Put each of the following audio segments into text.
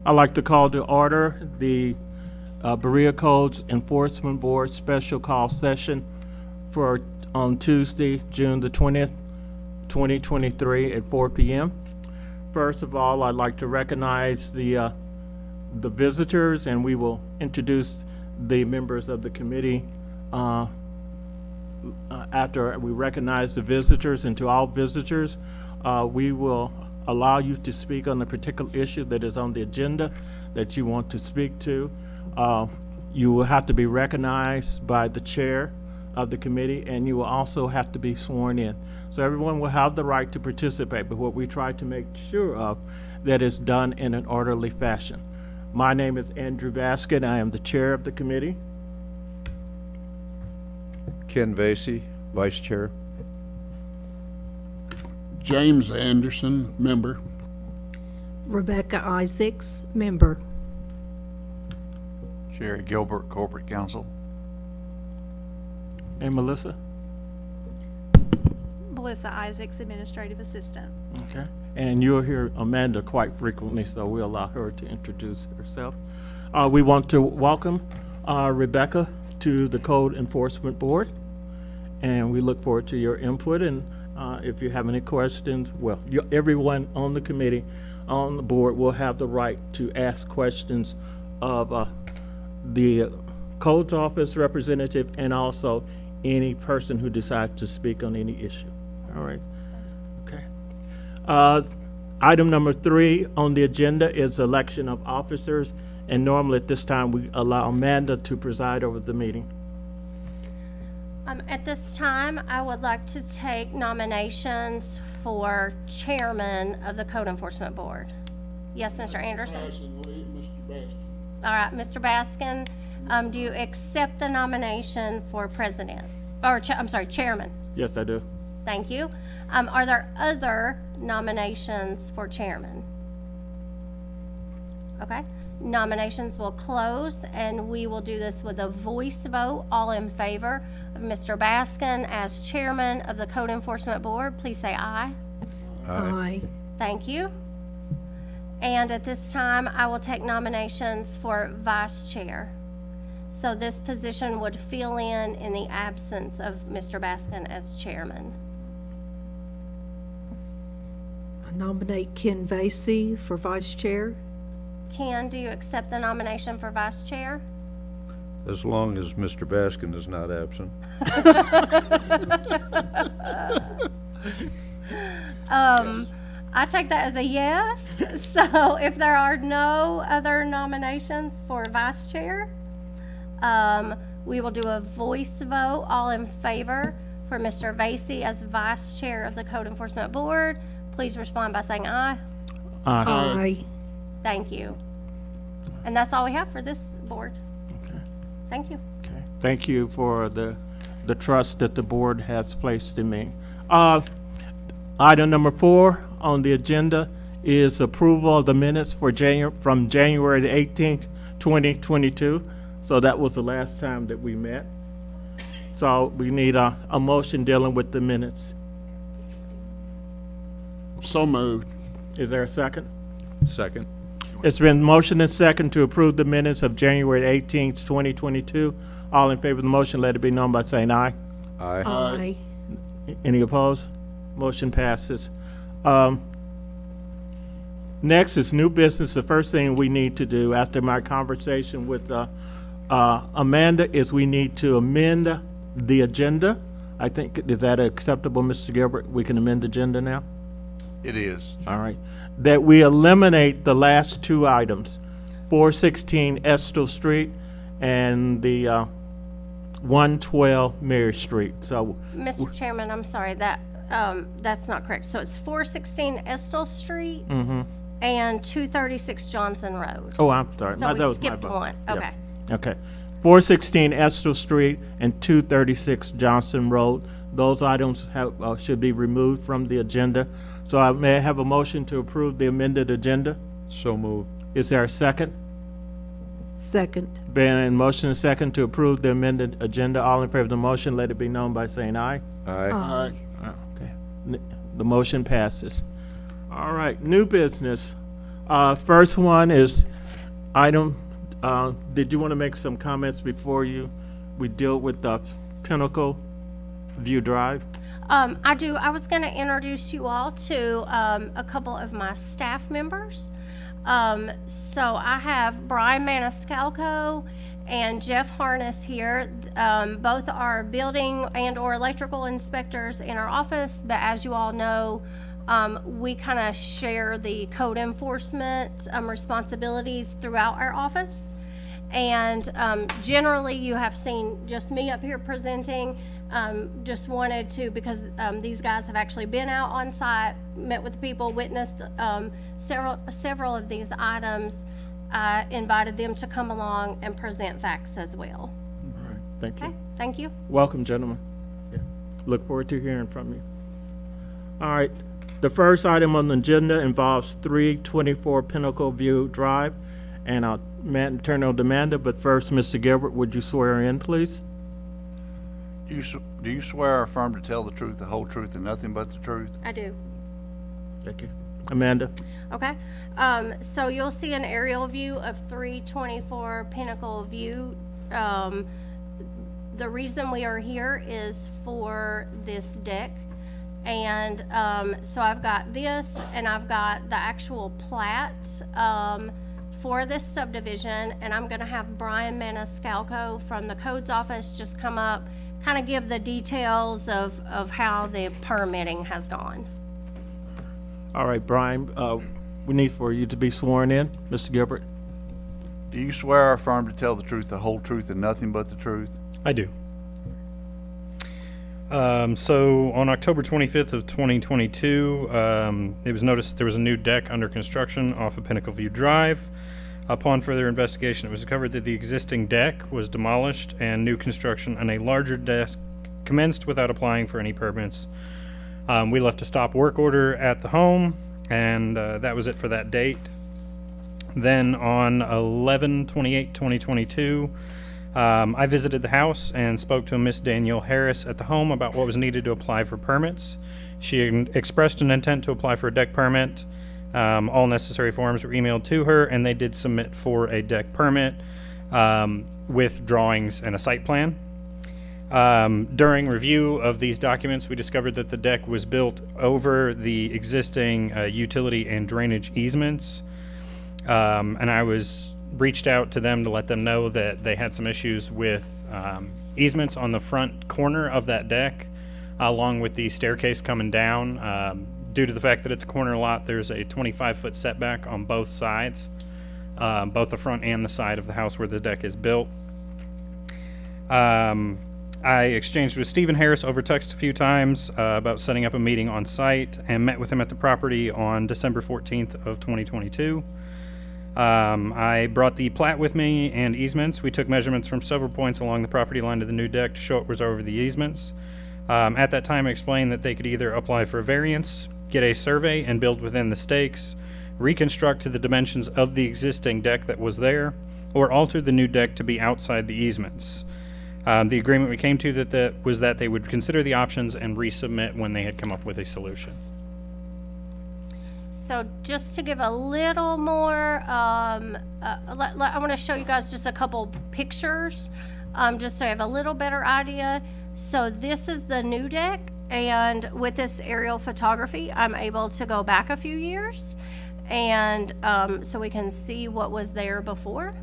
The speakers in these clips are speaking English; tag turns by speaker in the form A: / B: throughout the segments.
A: I'd like to call to order the Berea Codes Enforcement Board Special Call Session for on Tuesday, June the 20th, 2023 at 4 p.m. First of all, I'd like to recognize the visitors, and we will introduce the members of the committee after we recognize the visitors. And to all visitors, we will allow you to speak on the particular issue that is on the agenda that you want to speak to. You will have to be recognized by the chair of the committee, and you will also have to be sworn in. So everyone will have the right to participate, but what we try to make sure of that is done in an orderly fashion. My name is Andrew Baskin. I am the chair of the committee.
B: Ken Vasey, vice chair.
C: James Anderson, member.
D: Rebecca Isaacs, member.
E: Sherry Gilbert, corporate counsel.
A: And Melissa?
F: Melissa Isaacs, administrative assistant.
A: Okay. And you'll hear Amanda quite frequently, so we'll allow her to introduce herself. We want to welcome Rebecca to the Code Enforcement Board, and we look forward to your input. And if you have any questions, well, everyone on the committee, on the board, will have the right to ask questions of the Codes Office representative and also any person who decides to speak on any issue. All right. Okay. Item number 3 on the agenda is election of officers, and normally at this time we allow Amanda to preside over the meeting.
G: At this time, I would like to take nominations for chairman of the Code Enforcement Board. Yes, Mr. Anderson?
C: Mr. Baskin.
G: All right, Mr. Baskin, do you accept the nomination for president? Or, I'm sorry, chairman?
A: Yes, I do.
G: Thank you. Are there other nominations for chairman? Okay. Nominations will close, and we will do this with a voice vote. All in favor of Mr. Baskin as chairman of the Code Enforcement Board, please say aye.
D: Aye.
G: Thank you. And at this time, I will take nominations for vice chair. So this position would fill in the absence of Mr. Baskin as chairman.
D: I nominate Ken Vasey for vice chair.
G: Ken, do you accept the nomination for vice chair?
B: As long as Mr. Baskin is not absent.
G: I take that as a yes. So if there are no other nominations for vice chair, we will do a voice vote. All in favor for Mr. Vasey as vice chair of the Code Enforcement Board, please respond by saying aye.
D: Aye.
G: Thank you. And that's all we have for this board.
A: Okay.
G: Thank you.
A: Okay. Thank you for the trust that the board has placed in me. Item number 4 on the agenda is approval of the minutes for from January the 18th, 2022. So that was the last time that we met. So we need a motion dealing with the minutes.
C: So moved.
A: Is there a second?
B: Second.
A: It's been motion and second to approve the minutes of January 18th, 2022. All in favor of the motion, let it be known by saying aye.
B: Aye.
D: Aye.
A: Any opposed? Motion passes. Next is new business. The first thing we need to do after my conversation with Amanda is we need to amend the agenda. I think, is that acceptable, Mr. Gilbert? We can amend the agenda now?
E: It is.
A: All right. That we eliminate the last 2 items, 416 Estill Street and the 112 Mary Street. So,
G: Mr. Chairman, I'm sorry, that's not correct. So it's 416 Estill Street and 236 Johnson Road.
A: oh, I'm sorry.
G: So
A: That
G: we
A: was my
G: skipped
A: vote.
G: one.
A: Yeah.
G: Okay.
A: Okay. 416 Estill Street and 236 Johnson Road. Those items should be removed from the agenda. So I may have a motion to approve the amended agenda.
B: So moved.
A: Is there a second?
D: Second.
A: Been motion and second to approve the amended agenda. All in favor of the motion, let it be known by saying aye.
B: Aye.
C: Aye.
A: Okay. The motion passes. All right, new business. First one is item, did you want to make some comments before we deal with the Pinnacle View Drive?
G: I do. I was going to introduce you all to a couple of my staff members. So I have Brian Maniscalco and Jeff Harness here. Both are building and or electrical inspectors in our office, but as you all know, we kind of share the code enforcement responsibilities throughout our office. And generally, you have seen just me up here presenting. Just wanted to, because these guys have actually been out on site, met with the people, witnessed several of these items. I invited them to come along and present facts as well.
A: All right, thank
G: Okay,
A: you.
G: thank you.
A: Welcome, gentlemen. Look forward to hearing from you. All right, the first item on the agenda involves 324 Pinnacle View Drive, and I'll turn it over to Amanda, but first, Mr. Gilbert, would you swear in, please?
E: Do you swear or affirm to tell the truth, the whole truth, and nothing but the truth?
G: I do.
A: Thank you. Amanda?
G: Okay, so you'll see an aerial view of 324 Pinnacle View. The reason we are here is for this deck. And so I've got this, and I've got the actual plat for this subdivision, and I'm gonna have Brian Maniscalco from the codes office just come up, kind of give the details of how the permitting has gone.
A: All right, Brian, we need for you to be sworn in. Mr. Gilbert?
E: Do you swear or affirm to tell the truth, the whole truth, and nothing but the truth?
H: I do. So on October 25th of 2022, it was noticed that there was a new deck under construction off of Pinnacle View Drive. Upon further investigation, it was discovered that the existing deck was demolished and new construction on a larger deck commenced without applying for any permits. We left a stop work order at the home, and that was it for that date. Then on 11/28/2022, I visited the house and spoke to Miss Danielle Harris at the home about what was needed to apply for permits. She expressed an intent to apply for a deck permit. All necessary forms were emailed to her, and they did submit for a deck permit with drawings and a site plan. During review of these documents, we discovered that the deck was built over the existing utility and drainage easements, and I reached out to them to let them know that they had some issues with easements on the front corner of that deck, along with the staircase coming down. Due to the fact that it's a corner lot, there's a 25-foot setback on both sides, both the front and the side of the house where the deck is built. I exchanged with Stephen Harris over text a few times about setting up a meeting on site, and met with him at the property on December 14th of 2022. I brought the plat with me and easements. We took measurements from several points along the property line to the new deck to show it was over the easements. At that time, I explained that they could either apply for a variance, get a survey and build within the stakes, reconstruct to the dimensions of the existing deck that was there, or alter the new deck to be outside the easements. The agreement we came to was that they would consider the options and resubmit when they had come up with a solution.
G: So just to give a little more, I want to show you guys just a couple pictures, just so you have a little better idea. So this is the new deck, and with this aerial photography, I'm able to go back a few years, and so we can see what was there before.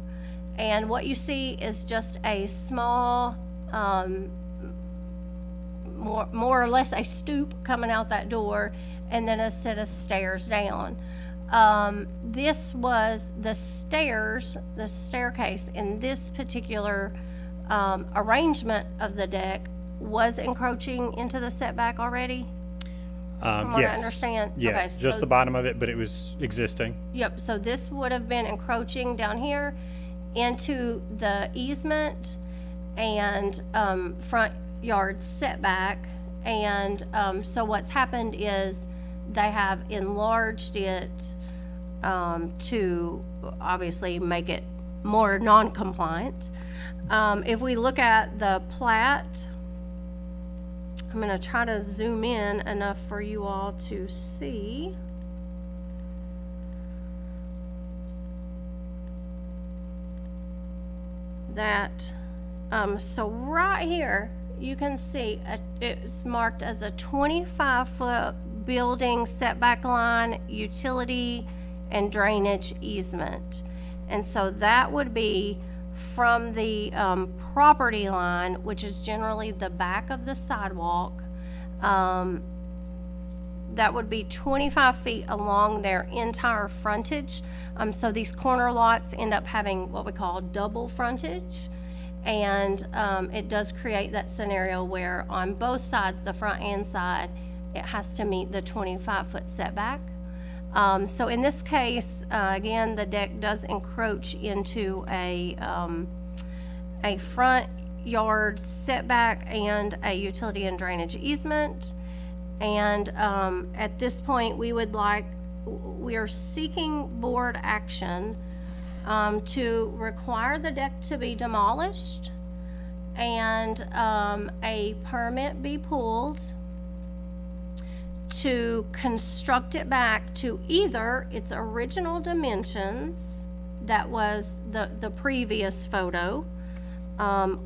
G: And what you see is just a small, more or less a stoop coming out that door, and then a set of stairs down. This was the stairs, the staircase in this particular arrangement of the deck was encroaching into the setback already, from what I
H: Yes.
G: understand.
H: Yeah,
G: Okay,
H: just
G: so-
H: the bottom of it, but it was existing.
G: Yep, so this would have been encroaching down here into the easement and front yard setback. And so what's happened is they have enlarged it to obviously make it more non-compliant. If we look at the plat, I'm gonna try to zoom in enough for you all to see. that, so right here, you can see it's marked as a 25-foot building setback line, utility, and drainage easement. And so that would be from the property line, which is generally the back of the sidewalk. That would be 25 feet along their entire frontage. So these corner lots end up having what we call double frontage. And it does create that scenario where on both sides, the front and side, it has to meet the 25-foot setback. So in this case, again, the deck does encroach into a front yard setback and a utility and drainage easement. And at this point, we are seeking board action to require the deck to be demolished and a permit be pulled to construct it back to either its original dimensions, that was the previous photo,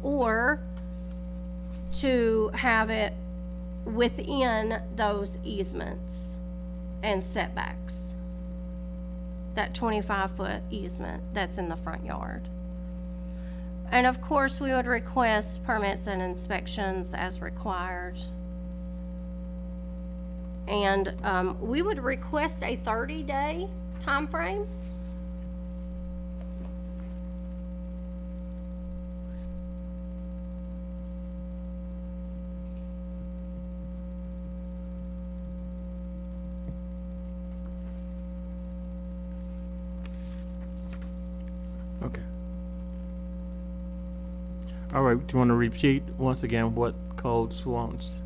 G: or to have it within those easements and setbacks. That 25-foot easement that's in the front yard. And of course, we would request permits and inspections as required. And we would request a 30-day time frame.
A: Okay. All right, do you want to repeat once again what codes wants?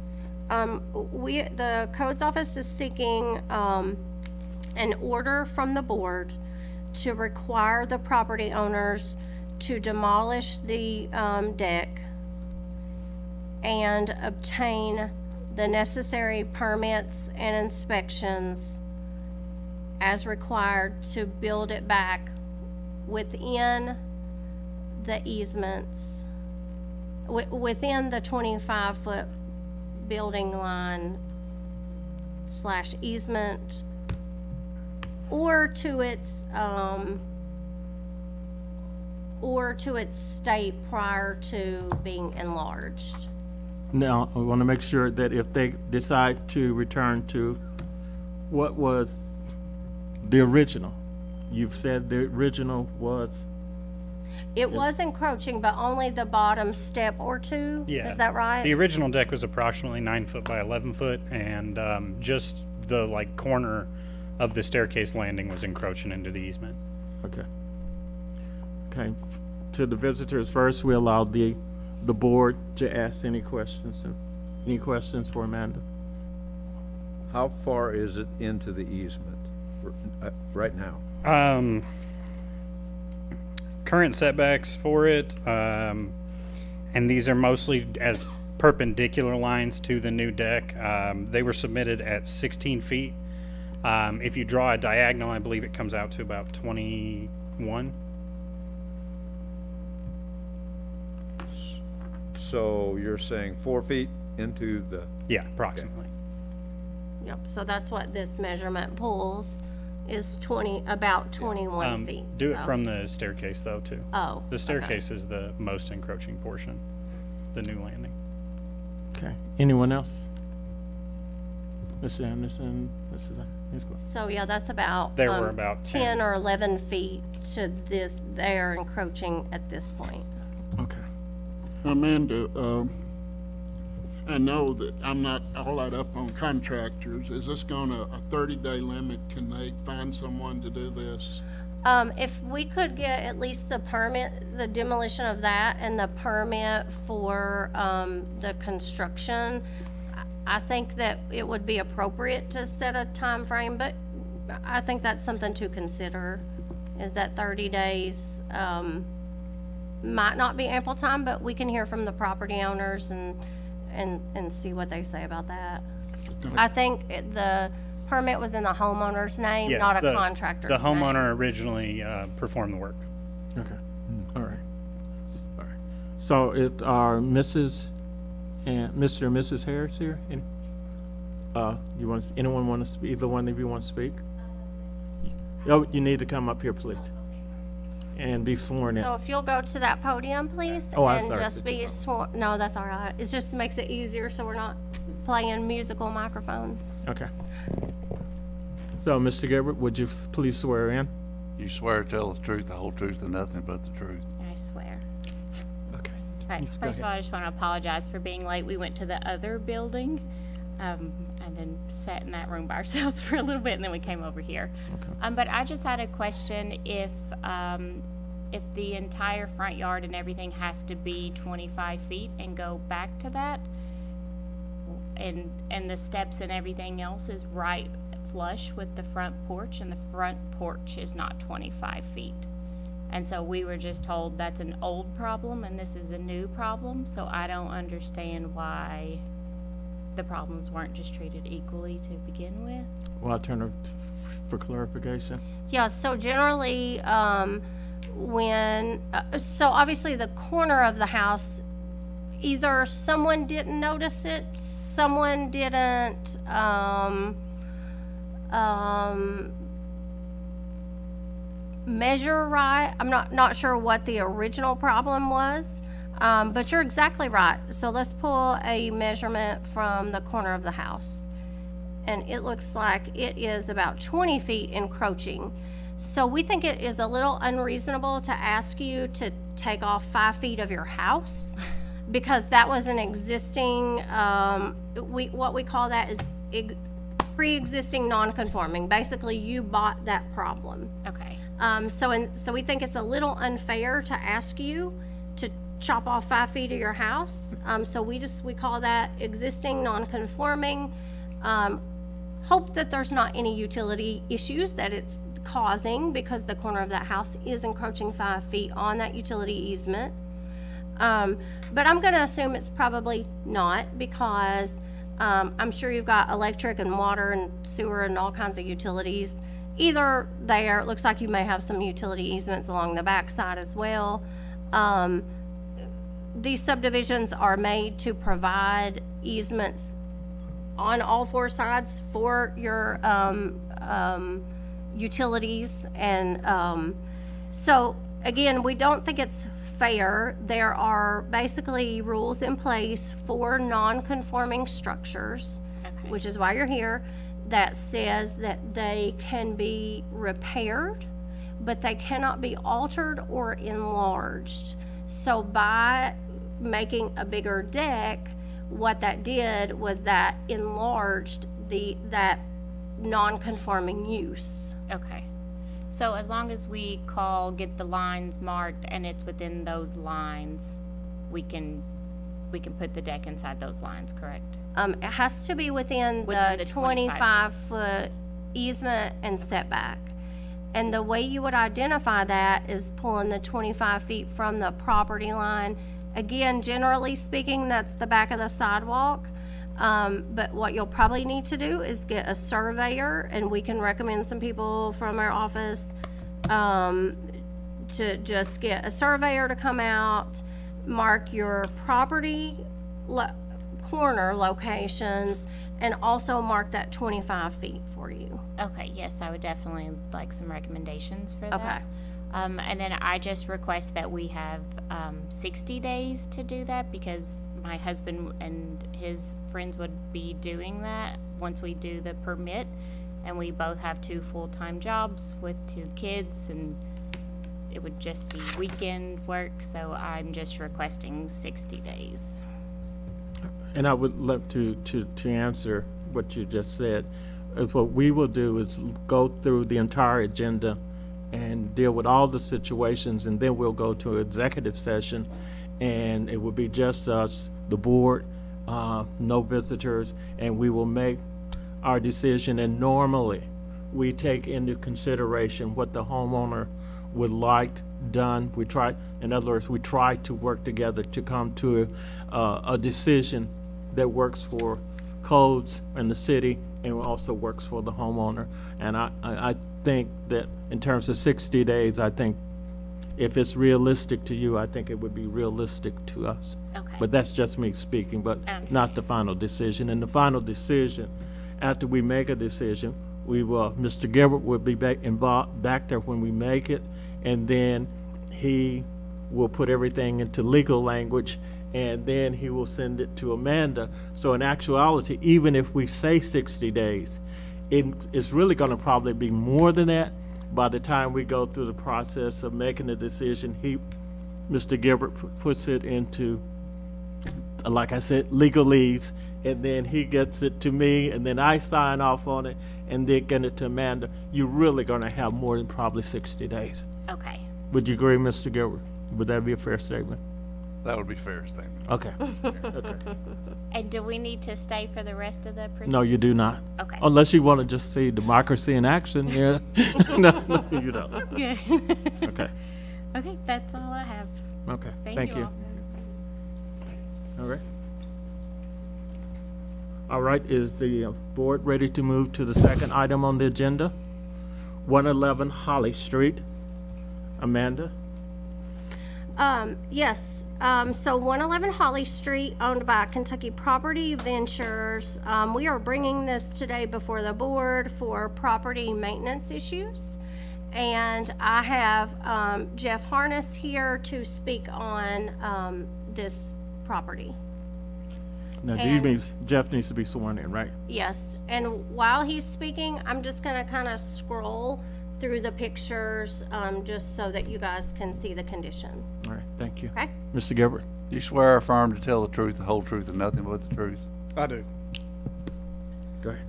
G: The codes office is seeking an order from the board to require the property owners to demolish the deck and obtain the necessary permits and inspections as required to build it back within the easements, within the 25-foot building line / easement, or to its state prior to being enlarged.
A: Now, I want to make sure that if they decide to return to what was the original, you've said the original was,
G: It was encroaching, but only the bottom step or two,
H: Yeah.
G: is that right?
H: The original deck was approximately 9 foot by 11 foot, and just the corner of the staircase landing was encroaching into the easement.
A: okay. Okay, to the visitors first, we allow the board to ask any questions. Any questions for Amanda?
B: How far is it into the easement right now?
H: Current setbacks for it, and these are mostly as perpendicular lines to the new deck. They were submitted at 16 feet. If you draw a diagonal, I believe it comes out to about 21.
B: So you're saying 4 feet into the,
H: Yeah, approximately.
G: Yep, so that's what this measurement pulls, is about 21 feet.
H: Do it
G: so-
H: from the staircase though, too.
G: Oh,
H: The
G: okay.
H: staircase is the most encroaching portion, the new landing.
A: Okay, anyone else? Mr. Anderson, Ms. Gordon.
G: So, yeah, that's about.
H: There were about
G: 10
H: 10.
G: or 11 feet to this, they are encroaching at this point.
A: Okay.
C: Amanda, I know that I'm not all that up on contractors. Is this gonna, a 30-day limit? Can they find someone to do this?
G: If we could get at least the permit, the demolition of that and the permit for, the construction, I think that it would be appropriate to set a time frame. But I think that's something to consider, is that 30 days, might not be ample time, but we can hear from the property owners and see what they say about that. I think the permit was in the homeowner's name,
H: Yes,
G: not a
H: the-
G: contractor's
H: The
G: name.
H: homeowner originally performed the work.
A: Okay, all right. So it are Mrs. and Mr. and Mrs. Harris here? Anyone want to speak? Either one of you want to speak? Oh, you need to come up here, please, and be sworn in.
G: So if you'll go to that podium, please,
A: Oh, I'm
G: and
A: sorry.
G: just be sworn, no, that's all right. It just makes it easier so we're not playing musical microphones.
A: Okay. So, Mr. Gilbert, would you please swear in?
E: You swear to tell the truth, the whole truth, and nothing but the truth.
I: I swear.
A: Okay.
I: Okay,
A: Go
I: first of all,
A: ahead.
I: I just want to apologize for being late. We went to the other building, and then sat in that room by ourselves for a little bit, and then we came over here. But I just had a question, if the entire front yard and everything has to be 25 feet and go back to that, and the steps and everything else is right flush with the front porch, and the front porch is not 25 feet. And so we were just told that's an old problem and this is a new problem, so I don't understand why the problems weren't just treated equally to begin with.
A: Well, I'll turn it for clarification.
G: Yeah, so generally, so obviously the corner of the house, either someone didn't notice it, someone didn't, measure right. I'm not sure what the original problem was, but you're exactly right. So let's pull a measurement from the corner of the house. And it looks like it is about 20 feet encroaching. So we think it is a little unreasonable to ask you to take off 5 feet of your house, because that was an existing, what we call that is pre-existing non-conforming. Basically, you bought that problem.
I: Okay.
G: So we think it's a little unfair to ask you to chop off 5 feet of your house. So we call that existing non-conforming. Hope that there's not any utility issues that it's causing, because the corner of that house is encroaching 5 feet on that utility easement. But I'm gonna assume it's probably not, because I'm sure you've got electric and water and sewer and all kinds of utilities either there. It looks like you may have some utility easements along the backside as well. These subdivisions are made to provide easements on all four sides for your utilities. And so again, we don't think it's fair. There are basically rules in place for non-conforming structures,
I: Okay.
G: which is why you're here, that says that they can be repaired, but they cannot be altered or enlarged. So by making a bigger deck, what that did was that enlarged that non-conforming use.
I: Okay. So as long as we get the lines marked and it's within those lines, we can put the deck inside those lines, correct?
G: It has to be within
I: Within
G: the
I: the 25
G: 25-foot easement and setback. And the way you would identify that is pulling the 25 feet from the property line. Again, generally speaking, that's the back of the sidewalk. But what you'll probably need to do is get a surveyor, and we can recommend some people from our office to just get a surveyor to come out, mark your property corner locations, and also mark that 25 feet for you.
I: Okay, yes, I would definitely like some recommendations for that.
G: Okay.
I: And then I just request that we have 60 days to do that, because my husband and his friends would be doing that once we do the permit, and we both have 2 full-time jobs with 2 kids, and it would just be weekend work, so I'm just requesting 60 days.
A: And I would love to answer what you just said. What we will do is go through the entire agenda and deal with all the situations, and then we'll go to an executive session, and it will be just us, the board, no visitors, and we will make our decision. And normally, we take into consideration what the homeowner would like done. In other words, we try to work together to come to a decision that works for codes and the city, and also works for the homeowner. And I think that in terms of 60 days, I think if it's realistic to you, I think it would be realistic to us.
I: Okay.
A: But that's just me speaking, but
I: I understand.
A: not the final decision. And the final decision, after we make a decision, we will, Mr. Gilbert will be back there when we make it, and then he will put everything into legal language, and then he will send it to Amanda. So in actuality, even if we say 60 days, it's really gonna probably be more than that. By the time we go through the process of making a decision, Mr. Gilbert puts it into, like I said, legalese, and then he gets it to me, and then I sign off on it, and then get it to Amanda. You're really gonna have more than probably 60 days.
I: Okay.
A: Would you agree, Mr. Gilbert? Would that be a fair statement?
E: That would be a fair statement.
A: Okay. Okay.
I: And do we need to stay for the rest of the
A: No, you do not.
I: Okay.
A: Unless you want to just see democracy in action, yeah. No, you don't.
I: Good.
A: Okay,
I: Okay, that's all I have.
A: okay.
I: Thank you all.
A: All right. All right, is the board ready to move to the second item on the agenda? 111 Holly Street. Amanda?
G: Yes, so 111 Holly Street, owned by Kentucky Property Ventures. We are bringing this today before the board for property maintenance issues. And I have Jeff Harness here to speak on this property.
A: Now, do you
G: And-
A: mean Jeff needs to be sworn in, right?
G: Yes, and while he's speaking, I'm just gonna kind of scroll through the pictures, just so that you guys can see the condition,
A: All right, thank you.
G: okay?
A: Mr. Gilbert?
E: Do you swear or affirm to tell the truth, the whole truth, and nothing but the truth?
J: I do.
A: Go ahead.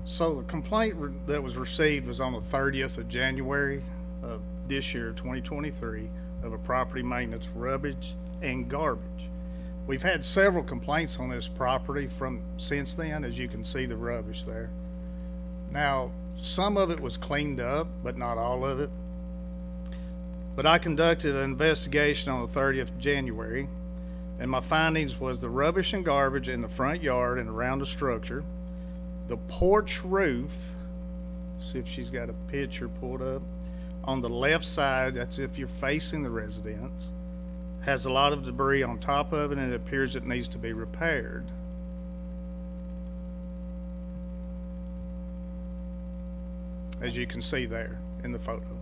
J: So the complaint that was received was on the 30th of January of this year, 2023, of a property maintenance rubbish and garbage. We've had several complaints on this property since then, as you can see the rubbish there. Now, some of it was cleaned up, but not all of it. But I conducted an investigation on the 30th of January, and my findings was the rubbish and garbage in the front yard and around the structure, the porch roof, see if she's got a picture pulled up, on the left side, that's if you're facing the residence, has a lot of debris on top of it, and it appears it needs to be repaired. As you can see there in the photo.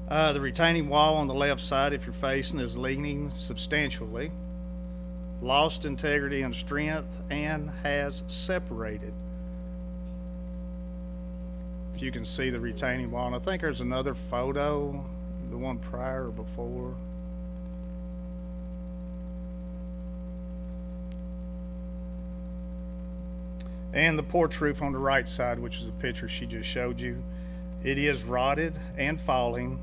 J: The retaining wall on the left side, if you're facing, is leaning substantially, lost integrity and strength, and has separated. If you can see the retaining wall, and I think there's another photo, the one prior or before. And the porch roof on the right side, which is the picture she just showed you, it is rotted and falling,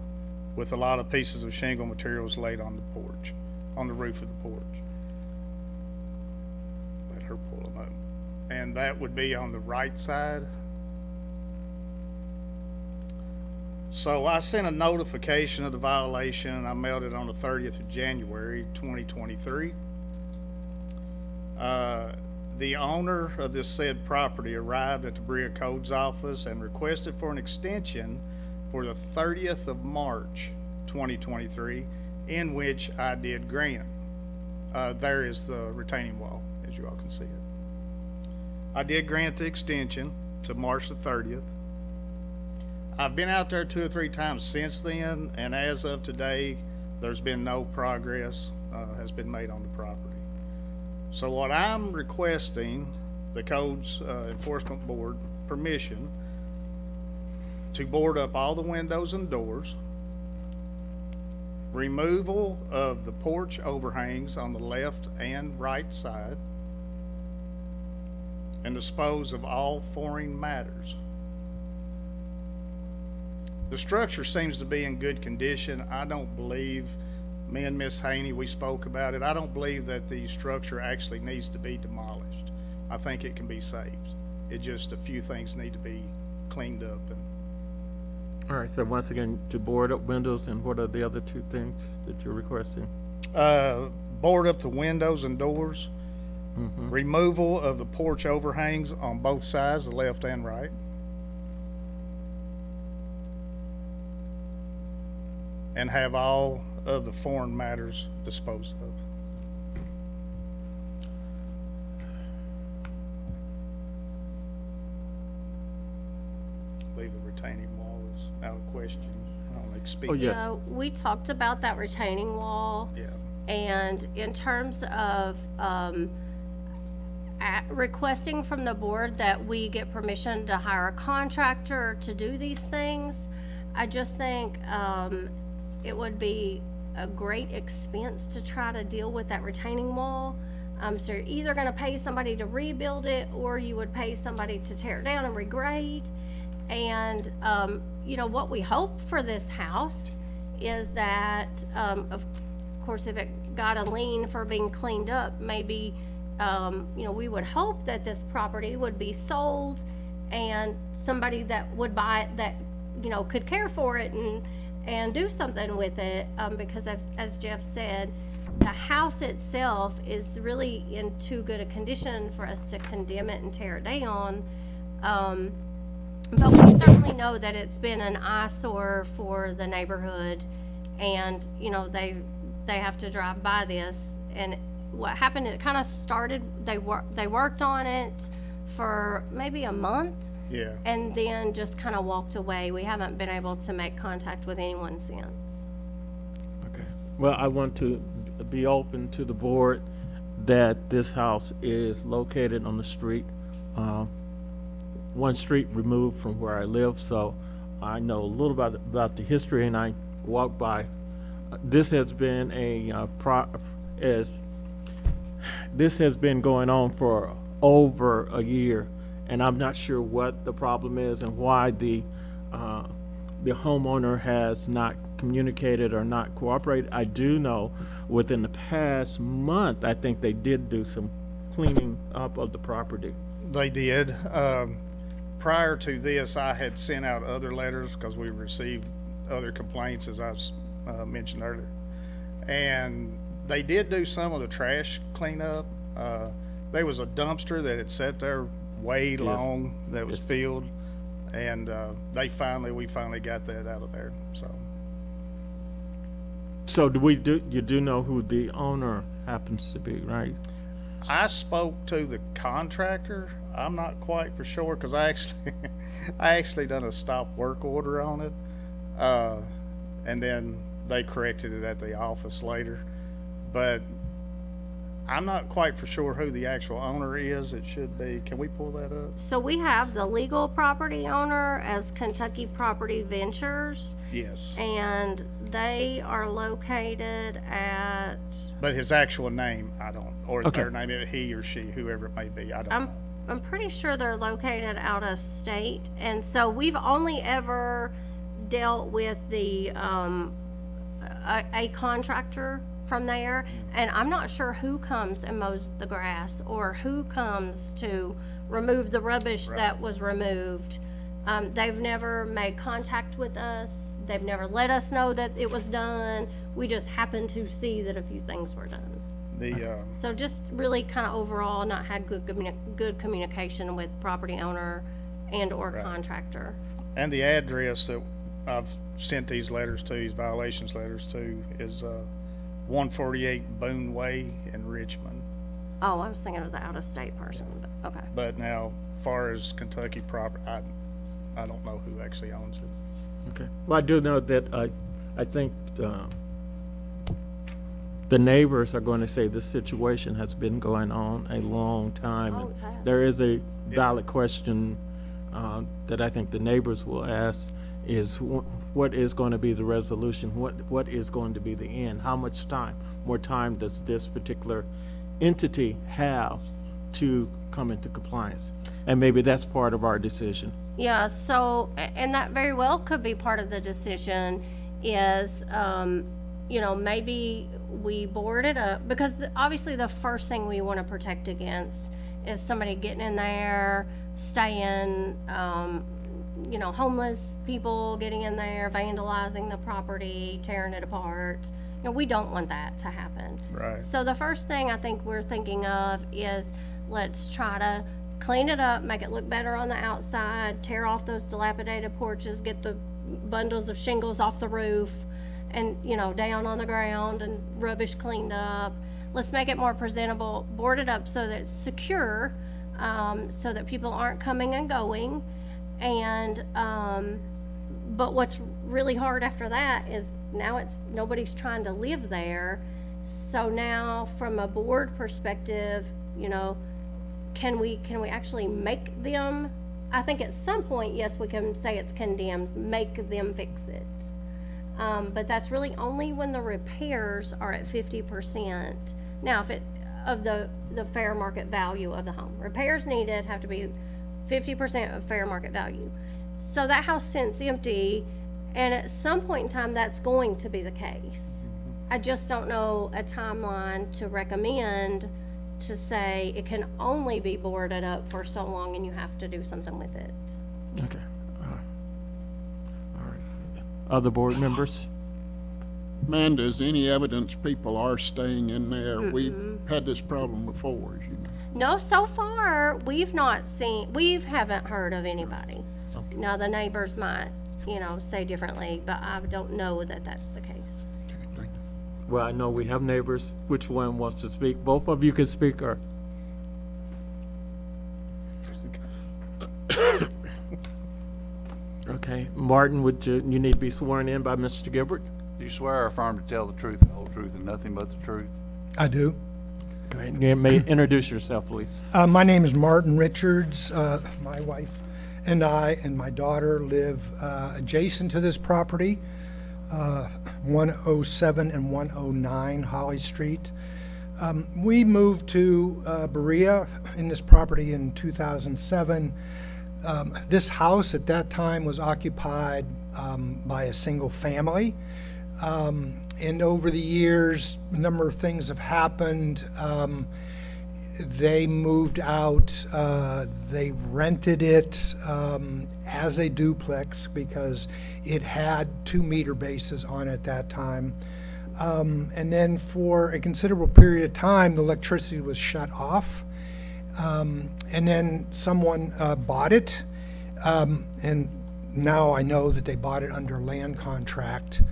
J: with a lot of pieces of shingle materials laid on the porch, on the roof of the porch. Let her pull them up. And that would be on the right side. So I sent a notification of the violation, and I mailed it on the 30th of January, 2023. The owner of this said property arrived at the Berea Codes office and requested for an extension for the 30th of March, 2023, in which I did grant. There is the retaining wall, as you all can see it. I did grant the extension to March the 30th. I've been out there 2 or 3 times since then, and as of today, there's been no progress has been made on the property. So what I'm requesting, the Codes Enforcement Board permission to board up all the windows and doors, removal of the porch overhangs on the left and right side, and dispose of all foreign matters. The structure seems to be in good condition. I don't believe, me and Miss Haney, we spoke about it, I don't believe that the structure actually needs to be demolished. I think it can be saved. It just, a few things need to be cleaned up. And
A: All right, so once again, to board up windows, and what are the other 2 things that you're requesting?
J: board up the windows and doors, removal of the porch overhangs on both sides, the left and right, and have all of the foreign matters disposed of. I believe the retaining wall is out of question. I don't expect.
A: Oh, yes.
G: Yeah, we talked about that retaining wall.
J: Yeah.
G: And in terms of requesting from the board that we get permission to hire a contractor to do these things, I just think it would be a great expense to try to deal with that retaining wall. So you're either gonna pay somebody to rebuild it, or you would pay somebody to tear it down and regrade. And, you know, what we hope for this house is that, of course, if it got a lien for being cleaned up, maybe, you know, we would hope that this property would be sold and somebody that would buy it that, you know, could care for it and do something with it. Because as Jeff said, the house itself is really in too good a condition for us to condemn it and tear it down. But we certainly know that it's been an eyesore for the neighborhood, and, you know, they have to drive by this. And what happened, it kind of started, they worked on it for maybe a month,
J: Yeah.
G: and then just kind of walked away. We haven't been able to make contact with anyone since.
A: Okay. Well, I want to be open to the board that this house is located on the street, one street removed from where I live, so I know a little about the history, and I walk by. This has been this has been going on for over a year, and I'm not sure what the problem is and why the homeowner has not communicated or not cooperated. I do know within the past month, I think they did do some cleaning up of the property.
J: They did. Prior to this, I had sent out other letters because we received other complaints, as I mentioned earlier. And they did do some of the trash cleanup. There was a dumpster that had sat there way long that was filled, and we finally got that out of there.
A: So you do know who the owner happens to be, right?
J: I spoke to the contractor. I'm not quite for sure because I actually done a stop work order on it, and then they corrected it at the office later. But I'm not quite for sure who the actual owner is. It should be. Can we pull that up?
G: So we have the legal property owner as Kentucky Property Ventures,
J: Yes.
G: and they are located at,
J: But his actual name, I don't, or
A: Okay.
J: their name, he or she, whoever it may be, I don't know.
G: I'm pretty sure they're located out of state. And so we've only ever dealt with the, a contractor from there. And I'm not sure who comes and mows the grass or who comes to remove the rubbish that was removed. They've never made contact with us. They've never let us know that it was done. We just happened to see that a few things were done. So just really kind of overall not had good communication with property owner and or contractor.
J: And the address that I've sent these letters to, these violations letters to, is 148 Boone Way in Richmond.
G: Oh, I was thinking it was an out-of-state person, but okay.
J: But now, far as Kentucky property, I don't know who actually owns it.
A: Okay. Well, I do know that I think the neighbors are going to say this situation has been going on a long time.
G: Oh,
A: and
G: it has.
A: there is a valid question that I think the neighbors will ask is what is going to be the resolution? What is going to be the end? How much more time does this particular entity have to come into compliance? And maybe that's part of our decision.
G: Yeah, so, and that very well could be part of the decision is, you know, maybe we board it up, because obviously the first thing we want to protect against is somebody getting in there, staying, you know, homeless people getting in there, vandalizing the property, tearing it apart. You know, we don't want that to happen.
J: Right.
G: So the first thing I think we're thinking of is let's try to clean it up, make it look better on the outside, tear off those dilapidated porches, get the bundles of shingles off the roof, and, down on the ground and rubbish cleaned up. Let's make it more presentable, board it up so that it's secure, so that people aren't coming and going. And, but what's really hard after that is now nobody's trying to live there. So now from a board perspective, can we actually make them? I think at some point, yes, we can say it's condemned, make them fix it. But that's really only when the repairs are at 50%. Now, of the fair market value of the home. Repairs needed have to be 50% of fair market value. So that house sits empty, and at some point in time, that's going to be the case. I just don't know a timeline to recommend to say it can only be boarded up for so long and you have to do something with it.
A: Okay. All right. Other board members?
C: Amanda, is any evidence people are staying in there? We've had this problem before, as you know.
G: No, so far, we haven't heard of anybody.
C: Okay.
G: Now, the neighbors might, say differently, but I don't know that that's the case.
C: Thank you.
A: Well, I know we have neighbors. Which one wants to speak? Both of you can speak, or? Okay, Martin, you need to be sworn in by Mr. Gilbert?
E: Do you swear or affirm to tell the truth, the whole truth, and nothing but the truth?
K: I do.
A: Okay, you may introduce yourself, please.
K: My name is Martin Richards. My wife and I and my daughter live adjacent to this property, 107 and 109 Holly Street. We moved to Berea in this property in 2007. This house at that time was occupied by a single family. And over the years, a number of things have happened. They moved out, they rented it as a duplex because it had 2 meter bases on it at that time. And then for a considerable period of time, the electricity was shut off. And then someone bought it. And now I know that they bought it under land contract.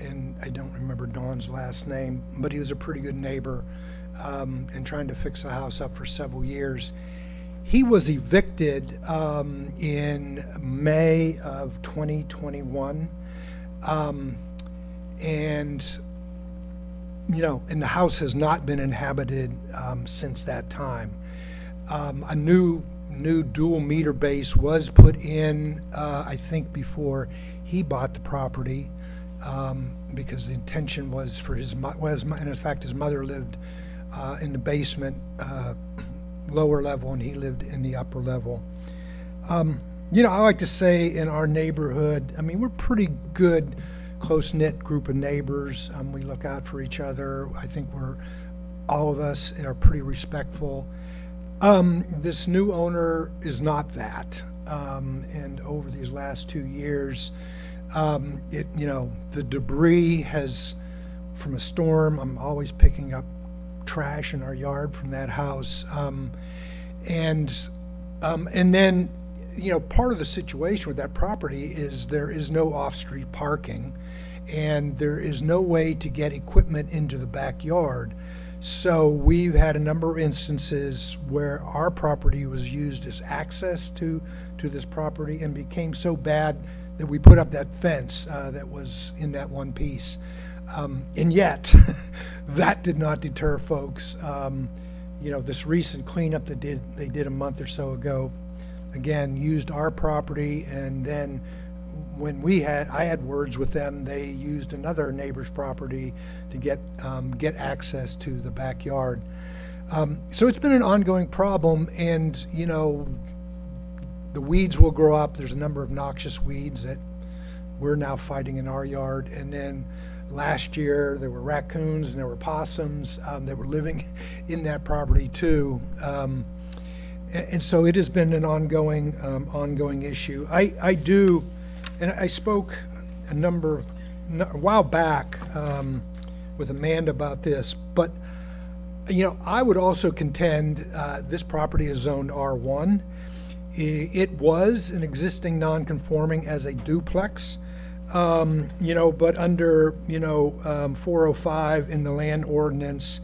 K: And I don't remember Don's last name, but he was a pretty good neighbor, and trying to fix the house up for several years. He was evicted in May of 2021, and the house has not been inhabited since that time. A new dual meter base was put in, I think, before he bought the property. Because the intention was for and in fact his mother lived in the basement, lower level, and he lived in the upper level. I like to say in our neighborhood, we're pretty good, close-knit group of neighbors. We look out for each other. I think all of us are pretty respectful. This new owner is not that. And over these last 2 years, the debris from a storm, I'm always picking up trash in our yard from that house. And then, part of the situation with that property is there is no off-street parking, and there is no way to get equipment into the backyard. So we've had a number of instances where our property was used as access to this property and became so bad that we put up that fence that was in that one piece. And yet, that did not deter folks. This recent cleanup that they did a month or so ago, again, used our property, and then when I had words with them, they used another neighbor's property to get access to the backyard. So it's been an ongoing problem, and the weeds will grow up. There's a number of noxious weeds that we're now fighting in our yard. And then last year there were raccoons and there were possums that were living in that property too. And so it has been an ongoing issue. I do, and I spoke a while back with Amanda about this, but I would also contend this property is zoned R1. It was an existing non-conforming as a duplex. But under, 405 in the land ordinance,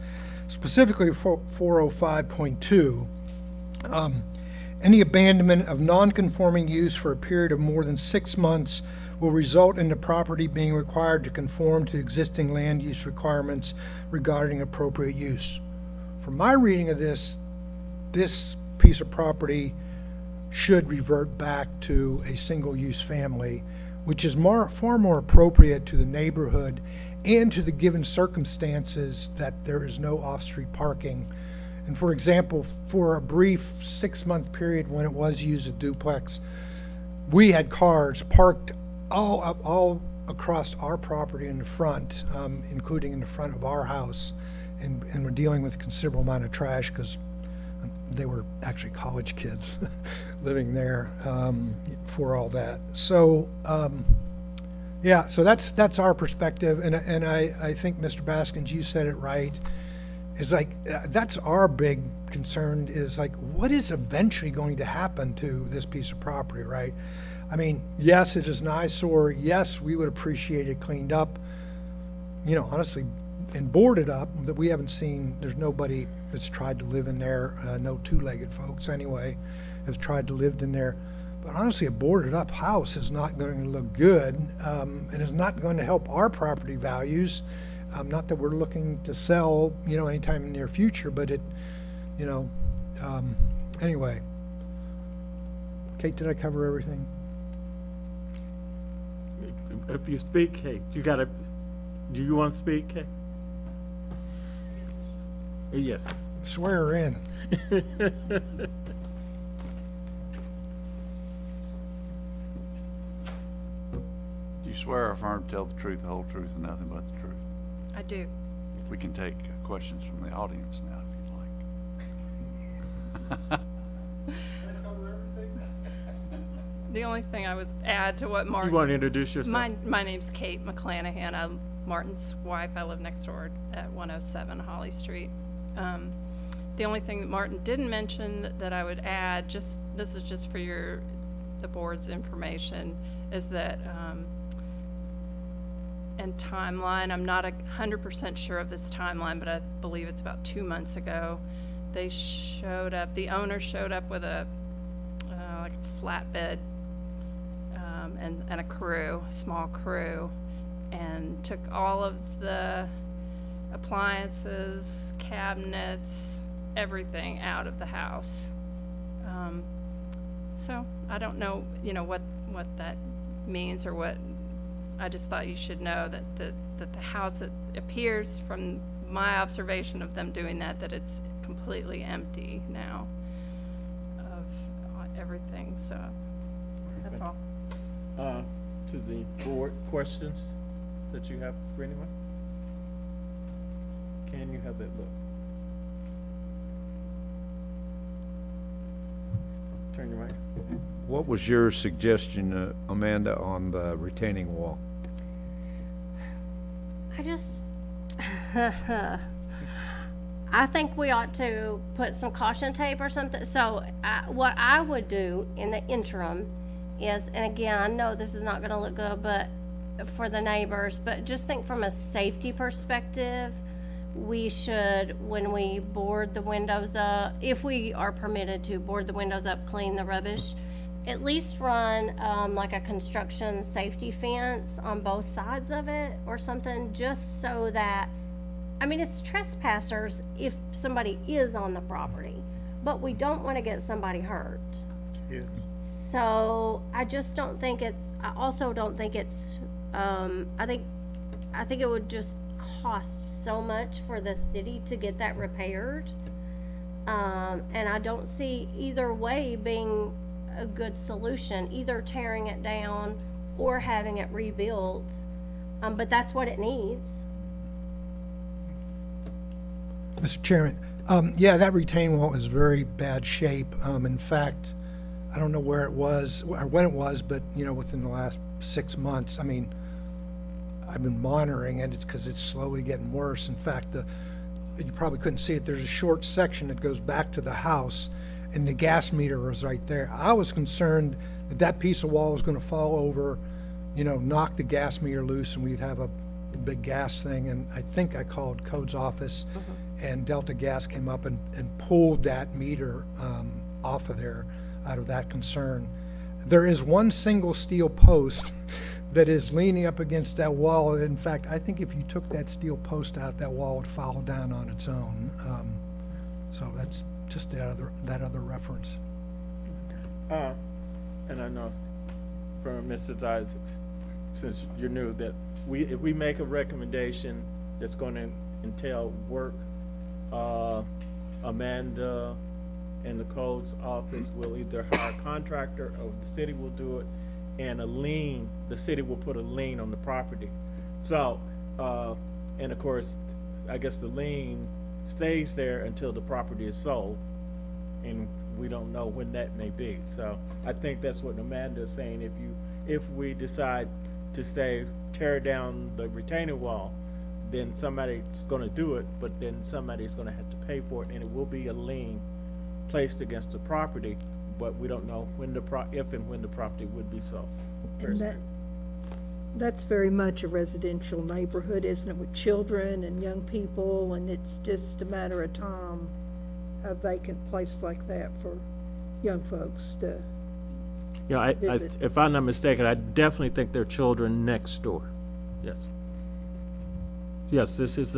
K: specifically 405.2, any abandonment of non-conforming use for a period of more than 6 months will result in the property being required to conform to existing land use requirements regarding appropriate use. From my reading of this piece of property should revert back to a single-use family, which is far more appropriate to the neighborhood and to the given circumstances that there is no off-street parking. And for example, for a brief 6-month period when it was used as a duplex, we had cars parked all across our property in the front, including in the front of our house, and we're dealing with a considerable amount of trash because they were actually college kids living there for all that. So, so that's our perspective, and I think, Mr. Baskins, you said it right. Is like, that's our big concern, is like, what is eventually going to happen to this piece of property, right? I mean, yes, it is an eyesore. Yes, we would appreciate it cleaned up, honestly, and boarded up. That we haven't seen, there's nobody that's tried to live in there, no two-legged folks anyway, has tried to live in there. But honestly, a boarded up house is not going to look good, and is not going to help our property values. Not that we're looking to sell, anytime in the near future, but it, anyway. Kate, did I cover everything?
A: If you speak, Kate, do you want to speak, Kate? Yes.
K: Swear her in.
E: Do you swear or affirm to tell the truth, the whole truth, and nothing but the truth?
L: I do.
E: We can take questions from the audience now, if you'd like.
L: The only thing I would add to what Martin...
A: You want to introduce yourself?
L: My name's Kate McClanahan. I'm Martin's wife. I live next door at 107 Holly Street. The only thing that Martin didn't mention that I would add, this is just for the board's information, is that, and timeline, I'm not 100% sure of this timeline, but I believe it's about 2 months ago. They showed up, the owner showed up with a flatbed and a crew, a small crew, and took all of the appliances, cabinets, everything out of the house. So I don't know, what that means or what. I just thought you should know that the house, it appears from my observation of them doing that it's completely empty now of everything. So that's all.
A: To the board, questions that you have for anyone? Can you have that look? Turn your mic.
B: What was your suggestion, Amanda, on the retaining wall?
G: I think we ought to put some caution tape or something. So what I would do in the interim is, and again, I know this is not going to look good, but for the neighbors, but just think from a safety perspective, we should, when we board the windows up, if we are permitted to board the windows up, clean the rubbish, at least run like a construction safety fence on both sides of it or something, just so that, it's trespassers if somebody is on the property, but we don't want to get somebody hurt.
J: Yes.
G: So I just don't think I also don't think it's, I think it would just cost so much for the city to get that repaired. And I don't see either way being a good solution, either tearing it down or having it rebuilt. But that's what it needs.
K: Mr. Chairman, that retaining wall is very bad shape. In fact, I don't know where it was or when it was, but within the last 6 months, I've been monitoring it. It's because it's slowly getting worse. In fact, you probably couldn't see it. There's a short section that goes back to the house, and the gas meter was right there. I was concerned that piece of wall was going to fall over, knock the gas meter loose and we'd have a big gas thing. And I think I called Code's office and Delta Gas came up and pulled that meter off of there out of that concern. There is one single steel post that is leaning up against that wall. In fact, I think if you took that steel post out, that wall would fall down on its own. So that's just that other reference.
A: And I know from Mrs. Isaacs, since you're new, that if we make a recommendation that's going to entail work, Amanda and the codes office will either hire a contractor or the city will do it, and the city will put a lien on the property. So, and of course, I guess the lien stays there until the property is sold, and we don't know when that may be. So I think that's what Amanda is saying. If we decide to tear down the retaining wall, then somebody's gonna do it, but then somebody's gonna have to pay for it, and it will be a lien placed against the property, but we don't know if and when the property would be sold.
D: And that's very much a residential neighborhood, isn't it, with children and young people, and it's just a matter of time, a vacant place like that for young folks to
A: Yeah,
D: visit.
A: if I'm not mistaken, I definitely think there are children next door. Yes. Yes, this is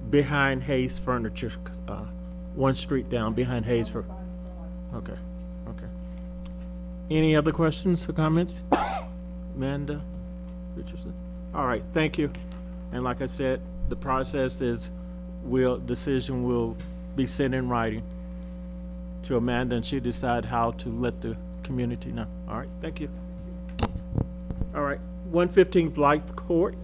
A: behind Hayes Furniture, one street down behind Hayes for. Okay. Any other questions or comments? Amanda Richardson? All right, thank you. And like I said, the process is decision will be sent in writing to Amanda, and she decide how to let the community know. All right, thank you. All right, 115 Blythe Court.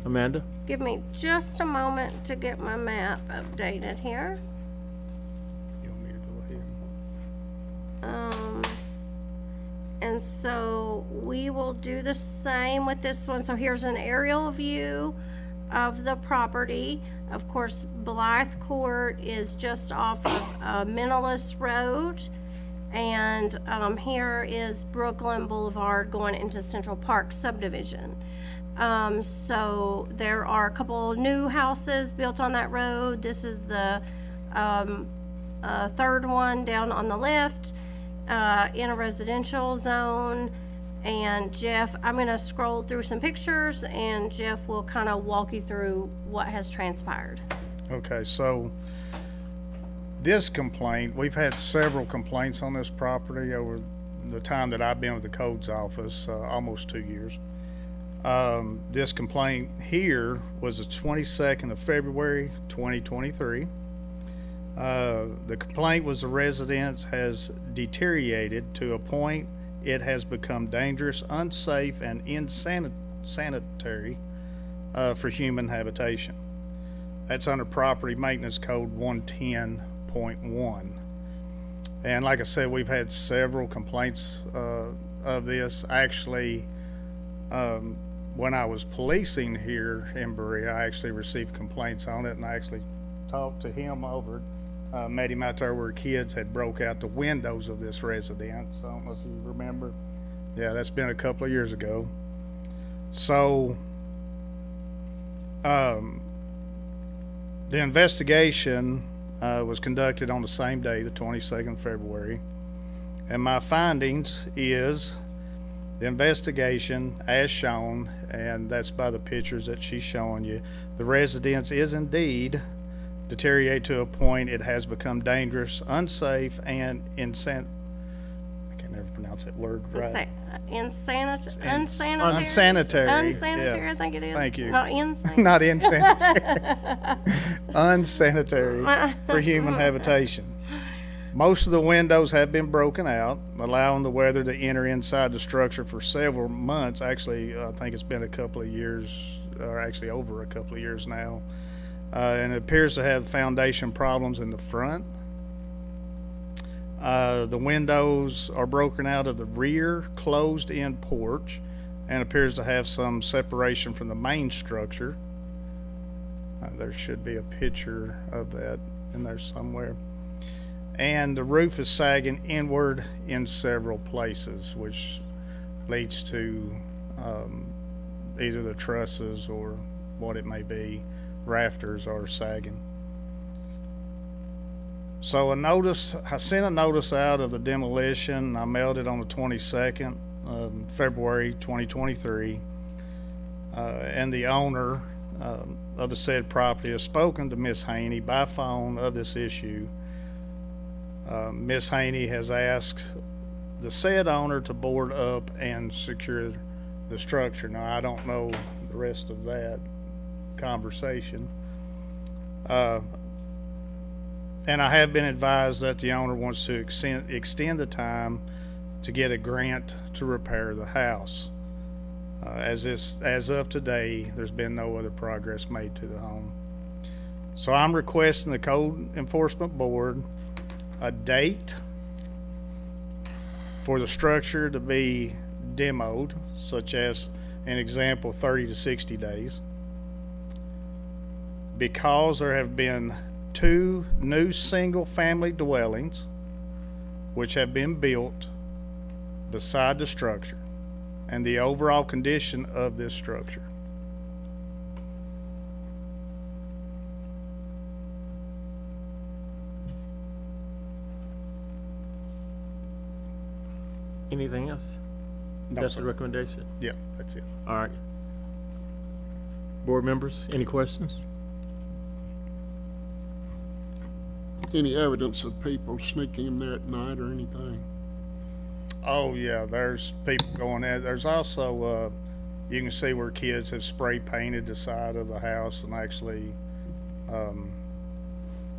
A: Amanda?
G: Give me just a moment to get my map updated here.
J: You want me to go ahead?
G: And so we will do the same with this one. So here's an aerial view of the property. Of course, Blythe Court is just off of Menelaus Road. And here is Brooklyn Boulevard going into Central Park subdivision. So there are a couple new houses built on that road. This is the third one down on the left. In a residential zone. And Jeff, I'm gonna scroll through some pictures and Jeff will kind of walk you through what has transpired.
J: Okay, so this complaint, we've had several complaints on this property over the time that I've been with the codes office, almost 2 years. This complaint here was the 22nd of February, 2023. The complaint was the residence has deteriorated to a point it has become dangerous, unsafe, and insanitary for human habitation. That's under Property Maintenance Code 110.1. And like I said, we've had several complaints of this. Actually, when I was policing here in Berea, I actually received complaints on it, and I actually talked to him over met him out there where kids had broke out the windows of this residence. I don't know if you remember. Yeah, that's been a couple of years ago. So the investigation was conducted on the same day, the 22nd of February. And my findings is the investigation as shown, and that's by the pictures that she's showing you, the residence is indeed deteriorate to a point it has become dangerous, unsafe, and I can never pronounce that word right.
G: Unsanitary.
J: Unsanitary.
G: Unsanitary,
J: Yes.
G: I think it is.
J: Thank you.
G: Not insane.
J: Not insanitary. Unsanitary for human habitation. Most of the windows have been broken out, allowing the weather to enter inside the structure for several months. Actually, I think it's been a couple of years, or actually over a couple of years now. And it appears to have foundation problems in the front. The windows are broken out of the rear closed-in porch and appears to have some separation from the main structure. There should be a picture of that in there somewhere. and the roof is sagging inward in several places, which leads to either the trusses or what it may be, rafters are sagging. So I sent a notice out of the demolition. I mailed it on the 22nd of February 2023. And the owner of the said property has spoken to Miss Haney by phone of this issue. Miss Haney has asked the said owner to board up and secure the structure. Now, I don't know the rest of that conversation. And I have been advised that the owner wants to extend the time to get a grant to repair the house. As of today, there's been no other progress made to the home. So I'm requesting the Code Enforcement Board a date for the structure to be demoed, such as an example, 30 to 60 days. Because there have been 2 new single-family dwellings which have been built beside the structure, and the overall condition of this structure.
A: Anything else?
J: No,
A: That's
J: sir.
A: the recommendation?
J: Yeah, that's it.
A: All right. Board members, any questions?
C: Any evidence of people sneaking in there at night or anything?
J: Oh, yeah, there's people going in. There's also, you can see where kids have spray painted the side of the house, and actually,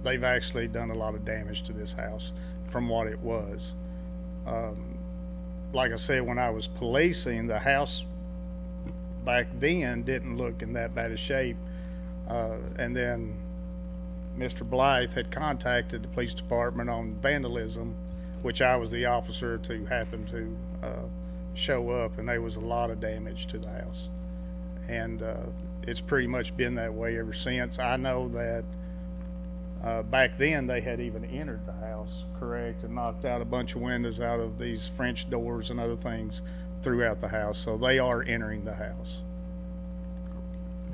J: they've actually done a lot of damage to this house from what it was. Like I said, when I was policing, the house back then didn't look in that bad a shape. And then Mr. Blythe had contacted the police department on vandalism, which I was the officer to happen to show up, and there was a lot of damage to the house. And it's pretty much been that way ever since. I know that back then they had even entered the house, correct, and knocked out a bunch of windows out of these French doors and other things throughout the house. So they are entering the house.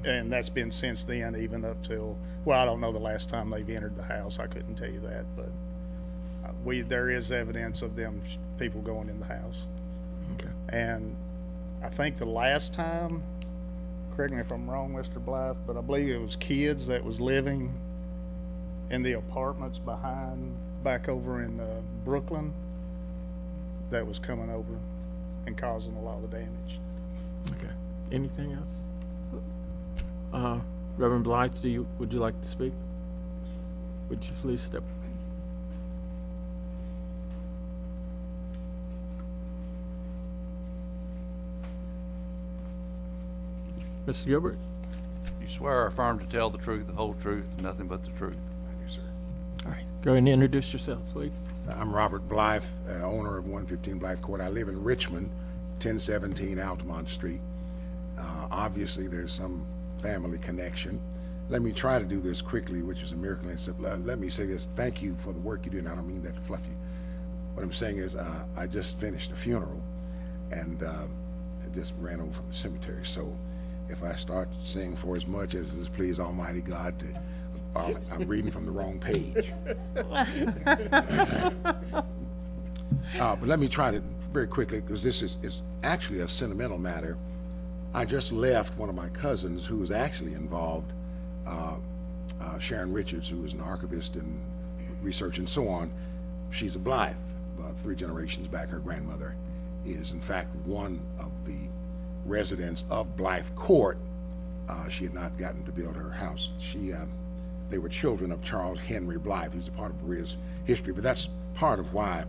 J: And that's been since then, even up till, well, I don't know the last time they've entered the house. I couldn't tell you that, but there is evidence of them, people going in the house.
A: Okay.
J: And I think the last time, correct me if I'm wrong, Mr. Blythe, but I believe it was kids that was living in the apartments back over in Brooklyn, that was coming over and causing a lot of the damage.
A: Okay. Anything else? Reverend Blythe, would you like to speak? Would you please step? Mr. Gilbert?
E: You swear or affirm to tell the truth, the whole truth, and nothing but the truth?
M: Thank you, sir.
A: All right. Go ahead and introduce yourself, please.
M: I'm Robert Blythe, owner of 115 Blythe Court. I live in Richmond, 1017 Altamont Street. Obviously, there's some family connection. Let me try to do this quickly, which is a miracle. Let me say this. Thank you for the work you do, and I don't mean that to fluff you. What I'm saying is I just finished a funeral, and I just ran over from the cemetery. So if I start saying for as much as this please Almighty God, I'm reading from the wrong page. But let me try to very quickly, because this is actually a sentimental matter. I just left one of my cousins who was actually involved, Sharon Richards, who was an archivist and research and so on. She's a Blythe, 3 generations back. Her grandmother is, in fact, one of the residents of Blythe Court. She had not gotten to build her house. They were children of Charles Henry Blythe, who's a part of Maria's history, but that's part of why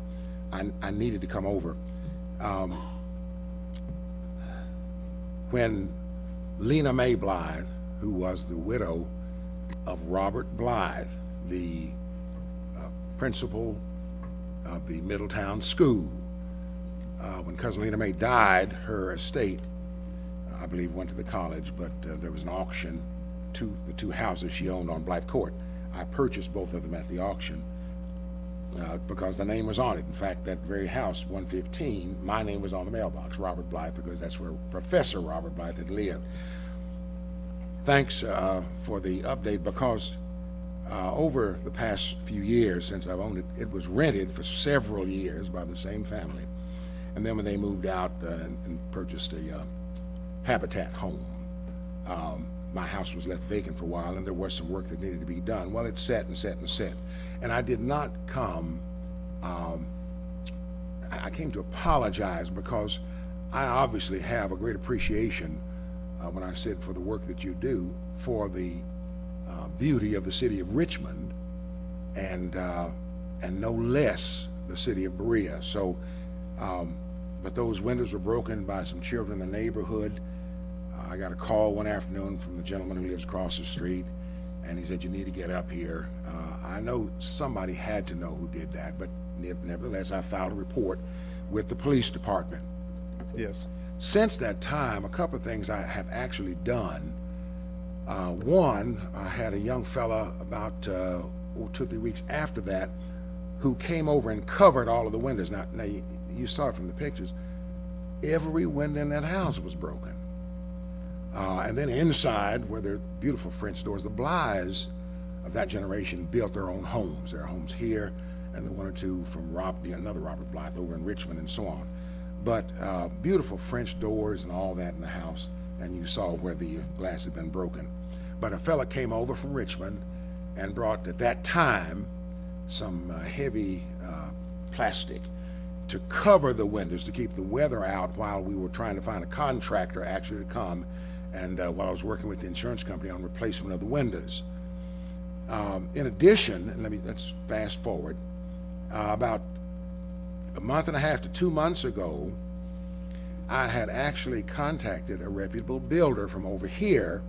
M: I needed to come over. When Lena Mae Blythe, who was the widow of Robert Blythe, the principal of the Middletown School, when Cousin Lena Mae died, her estate, I believe, went to the college, but there was an auction to the 2 houses she owned on Blythe Court. I purchased both of them at the auction because the name was on it. In fact, that very house, 115, my name was on the mailbox, Robert Blythe, because that's where Professor Robert Blythe had lived. Thanks for the update, because over the past few years since I've owned it, it was rented for several years by the same family. And then when they moved out and purchased a Habitat home, my house was left vacant for a while, and there was some work that needed to be done. Well, it sat and sat and sat. And I did not come, I came to apologize, because I obviously have a great appreciation when I said for the work that you do for the beauty of the city of Richmond, and no less the city of Berea. So, but those windows were broken by some children in the neighborhood. I got a call one afternoon from the gentleman who lives across the street, and he said, "You need to get up here." I know somebody had to know who did that, but nevertheless, I filed a report with the police department.
J: Yes.
M: Since that time, a couple of things I have actually done. One, I had a young fella about 2 or 3 weeks after that who came over and covered all of the windows. Now you saw it from the pictures. Every window in that house was broken. And then inside, where there are beautiful French doors, the Blythes of that generation built their own homes. There are homes here, and the one or two from another Robert Blythe over in Richmond, and so on. But beautiful French doors and all that in the house, and you saw where the glass had been broken. But a fella came over from Richmond and brought, at that time, some heavy plastic to cover the windows, to keep the weather out, while we were trying to find a contractor actually to come, and while I was working with the insurance company on replacement of the windows. In addition, and let's fast forward, about a month and a half to 2 months ago, I had actually contacted a reputable builder from over here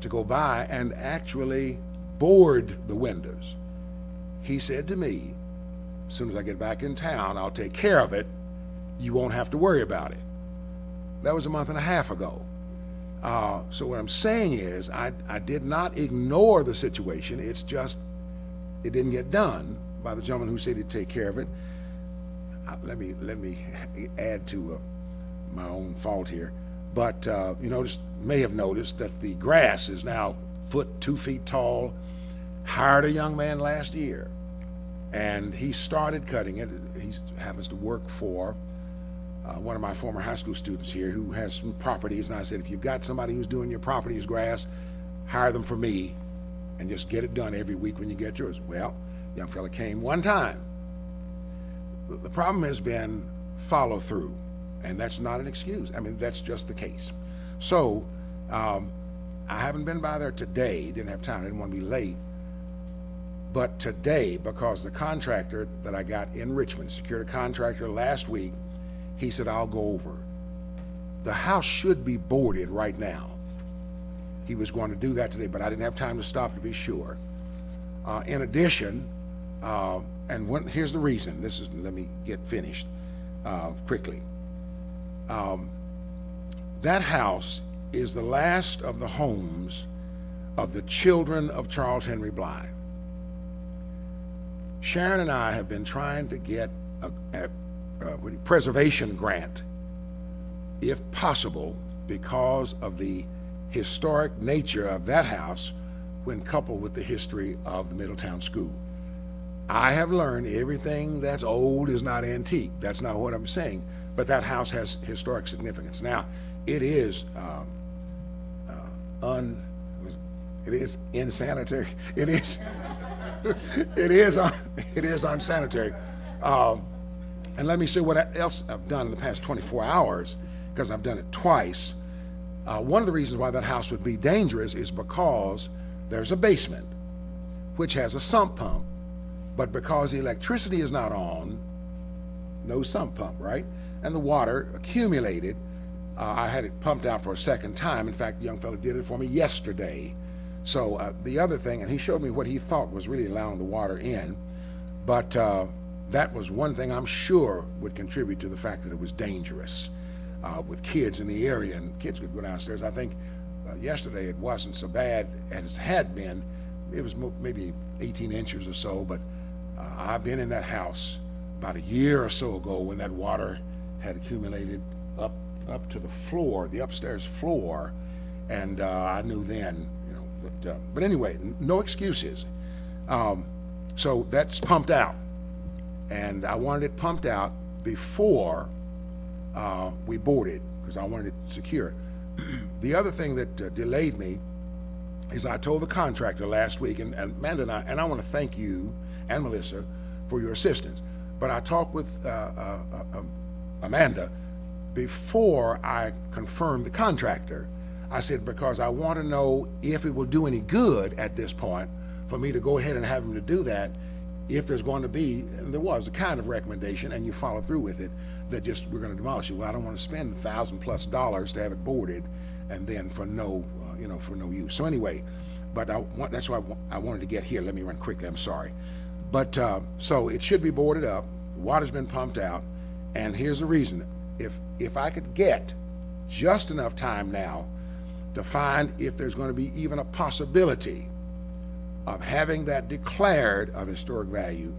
M: to go by and actually board the windows. He said to me, "As soon as I get back in town, I'll take care of it. You won't have to worry about it." That was a month and a half ago. So what I'm saying is, I did not ignore the situation. It's just, it didn't get done by the gentleman who said he'd take care of it. Let me add to my own fault here. But you may have noticed that the grass is now 2 feet tall. Hired a young man last year, and he started cutting it. He happens to work for one of my former high school students here who has some properties, and I said, "If you've got somebody who's doing your property's grass, hire them for me and just get it done every week when you get yours." Well, young fella came one time. The problem has been follow through, and that's not an excuse. I mean, that's just the case. So I haven't been by there today, didn't have time, didn't want to be late. But today, because the contractor that I got in Richmond, secured a contractor last week, he said, "I'll go over." The house should be boarded right now. He was going to do that today, but I didn't have time to stop to be sure. In addition, here's the reason. Let me get finished quickly. That house is the last of the homes of the children of Charles Henry Blythe. Sharon and I have been trying to get a preservation grant, if possible, because of the historic nature of that house when coupled with the history of the Middletown School. I have learned everything that's old is not antique. That's not what I'm saying, but that house has historic significance. Now, it is insanitary. It is it is unsanitary. And let me see what else I've done in the past 24 hours, because I've done it twice. One of the reasons why that house would be dangerous is because there's a basement, which has a sump pump, but because the electricity is not on, no sump pump, right? And the water accumulated. I had it pumped out for a second time. In fact, the young fellow did it for me yesterday. So the other thing, and he showed me what he thought was really allowing the water in, but that was one thing I'm sure would contribute to the fact that it was dangerous with kids in the area, and kids could go downstairs. I think yesterday it wasn't so bad as it had been. It was maybe 18 inches or so, but I've been in that house about a year or so ago when that water had accumulated up to the floor, the upstairs floor, and I knew then, you know, that, but anyway, no excuses. So that's pumped out, and I wanted it pumped out before we boarded, because I wanted it secured. The other thing that delayed me is I told the contractor last week, and Amanda and I want to thank you and Melissa for your assistance, but I talked with Amanda before I confirmed the contractor. I said, because I want to know if it will do any good at this point for me to go ahead and have him to do that, if there's going to be, and there was a kind of recommendation, and you follow through with it, that just we're going to demolish it. Well, I don't want to spend $1,000+ to have it boarded, and then for no, you know, for no use. So anyway, but that's why I wanted to get here. Let me run quickly. I'm sorry, but so it should be boarded up. The water's been pumped out, and here's the reason: if I could get just enough time now to find if there's going to be even a possibility of having that declared of historic value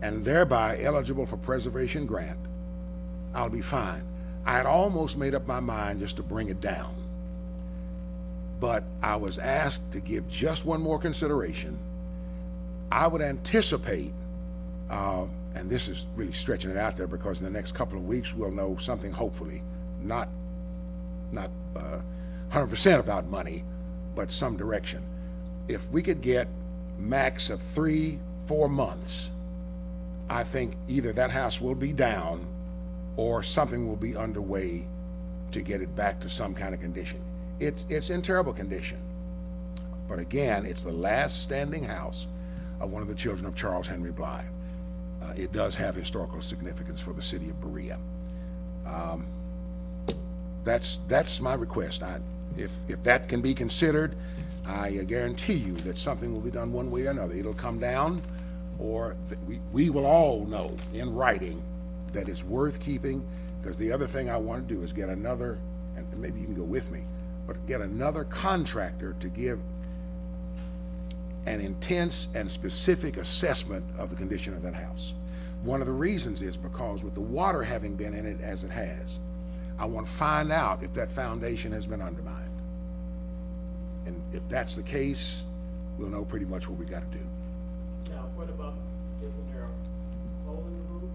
M: and thereby eligible for preservation grant, I'll be fine. I had almost made up my mind just to bring it down, but I was asked to give just one more consideration. I would anticipate, and this is really stretching it out there, because in the next couple of weeks we'll know something, hopefully, not 100% about money, but some direction. If we could get max of 3-4 months, I think either that house will be down or something will be underway to get it back to some kind of condition. It's in terrible condition. But again, it's the last standing house of one of the children of Charles Henry Blythe. It does have historical significance for the city of Berea. That's my request. If that can be considered, I guarantee you that something will be done one way or another. It'll come down, or we will all know in writing that it's worth keeping, because the other thing I want to do is get another, and maybe you can go with me, but get another contractor to give an intense and specific assessment of the condition of that house. One of the reasons is because with the water having been in it as it has, I want to find out if that foundation has been undermined. And if that's the case, we'll know pretty much what we got to do.
A: Now, what about, isn't there a hole in the roof?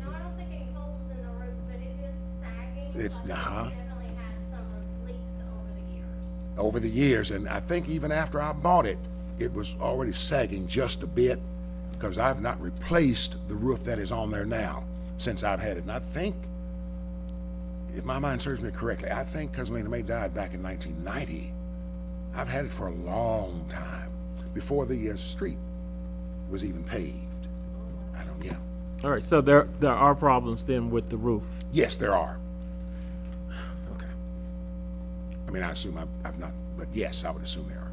G: No, I don't think any holes in the roof, but it is sagging.
M: It's,
G: like definitely had some leaks over the years.
M: Over the years, and I think even after I bought it, it was already sagging just a bit, because I've not replaced the roof that is on there now since I've had it. And I think, if my mind serves me correctly, I think because Lena Mae died back in 1990, I've had it for a long time, before the street was even paved. Yeah.
A: All right, so there are problems then with the roof.
M: Yes, there are. Okay. I mean, I assume I've not, but yes, I would assume there are.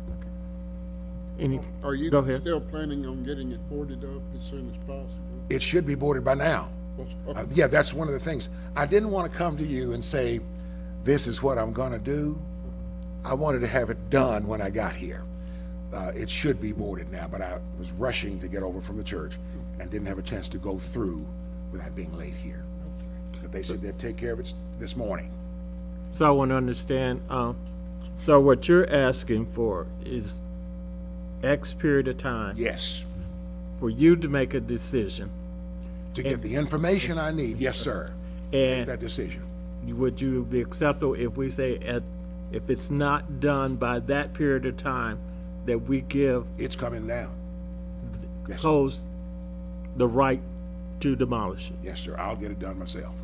A: Any,
C: Are you
A: go ahead.
C: still planning on getting it boarded up as soon as possible?
M: It should be boarded by now. Yeah, that's one of the things. I didn't want to come to you and say, this is what I'm going to do. I wanted to have it done when I got here. It should be boarded now, but I was rushing to get over from the church and didn't have a chance to go through without being late here. But they said they'd take care of it this morning.
A: So I want to understand, so what you're asking for is X period of time
M: Yes.
A: for you to make a decision.
M: To get the information I need, yes, sir. Make
A: And
M: that decision.
A: would you be acceptable if we say if it's not done by that period of time, that we give
M: It's coming down. Yes, sir.
A: Coast the right to demolish it?
M: Yes, sir. I'll get it done myself.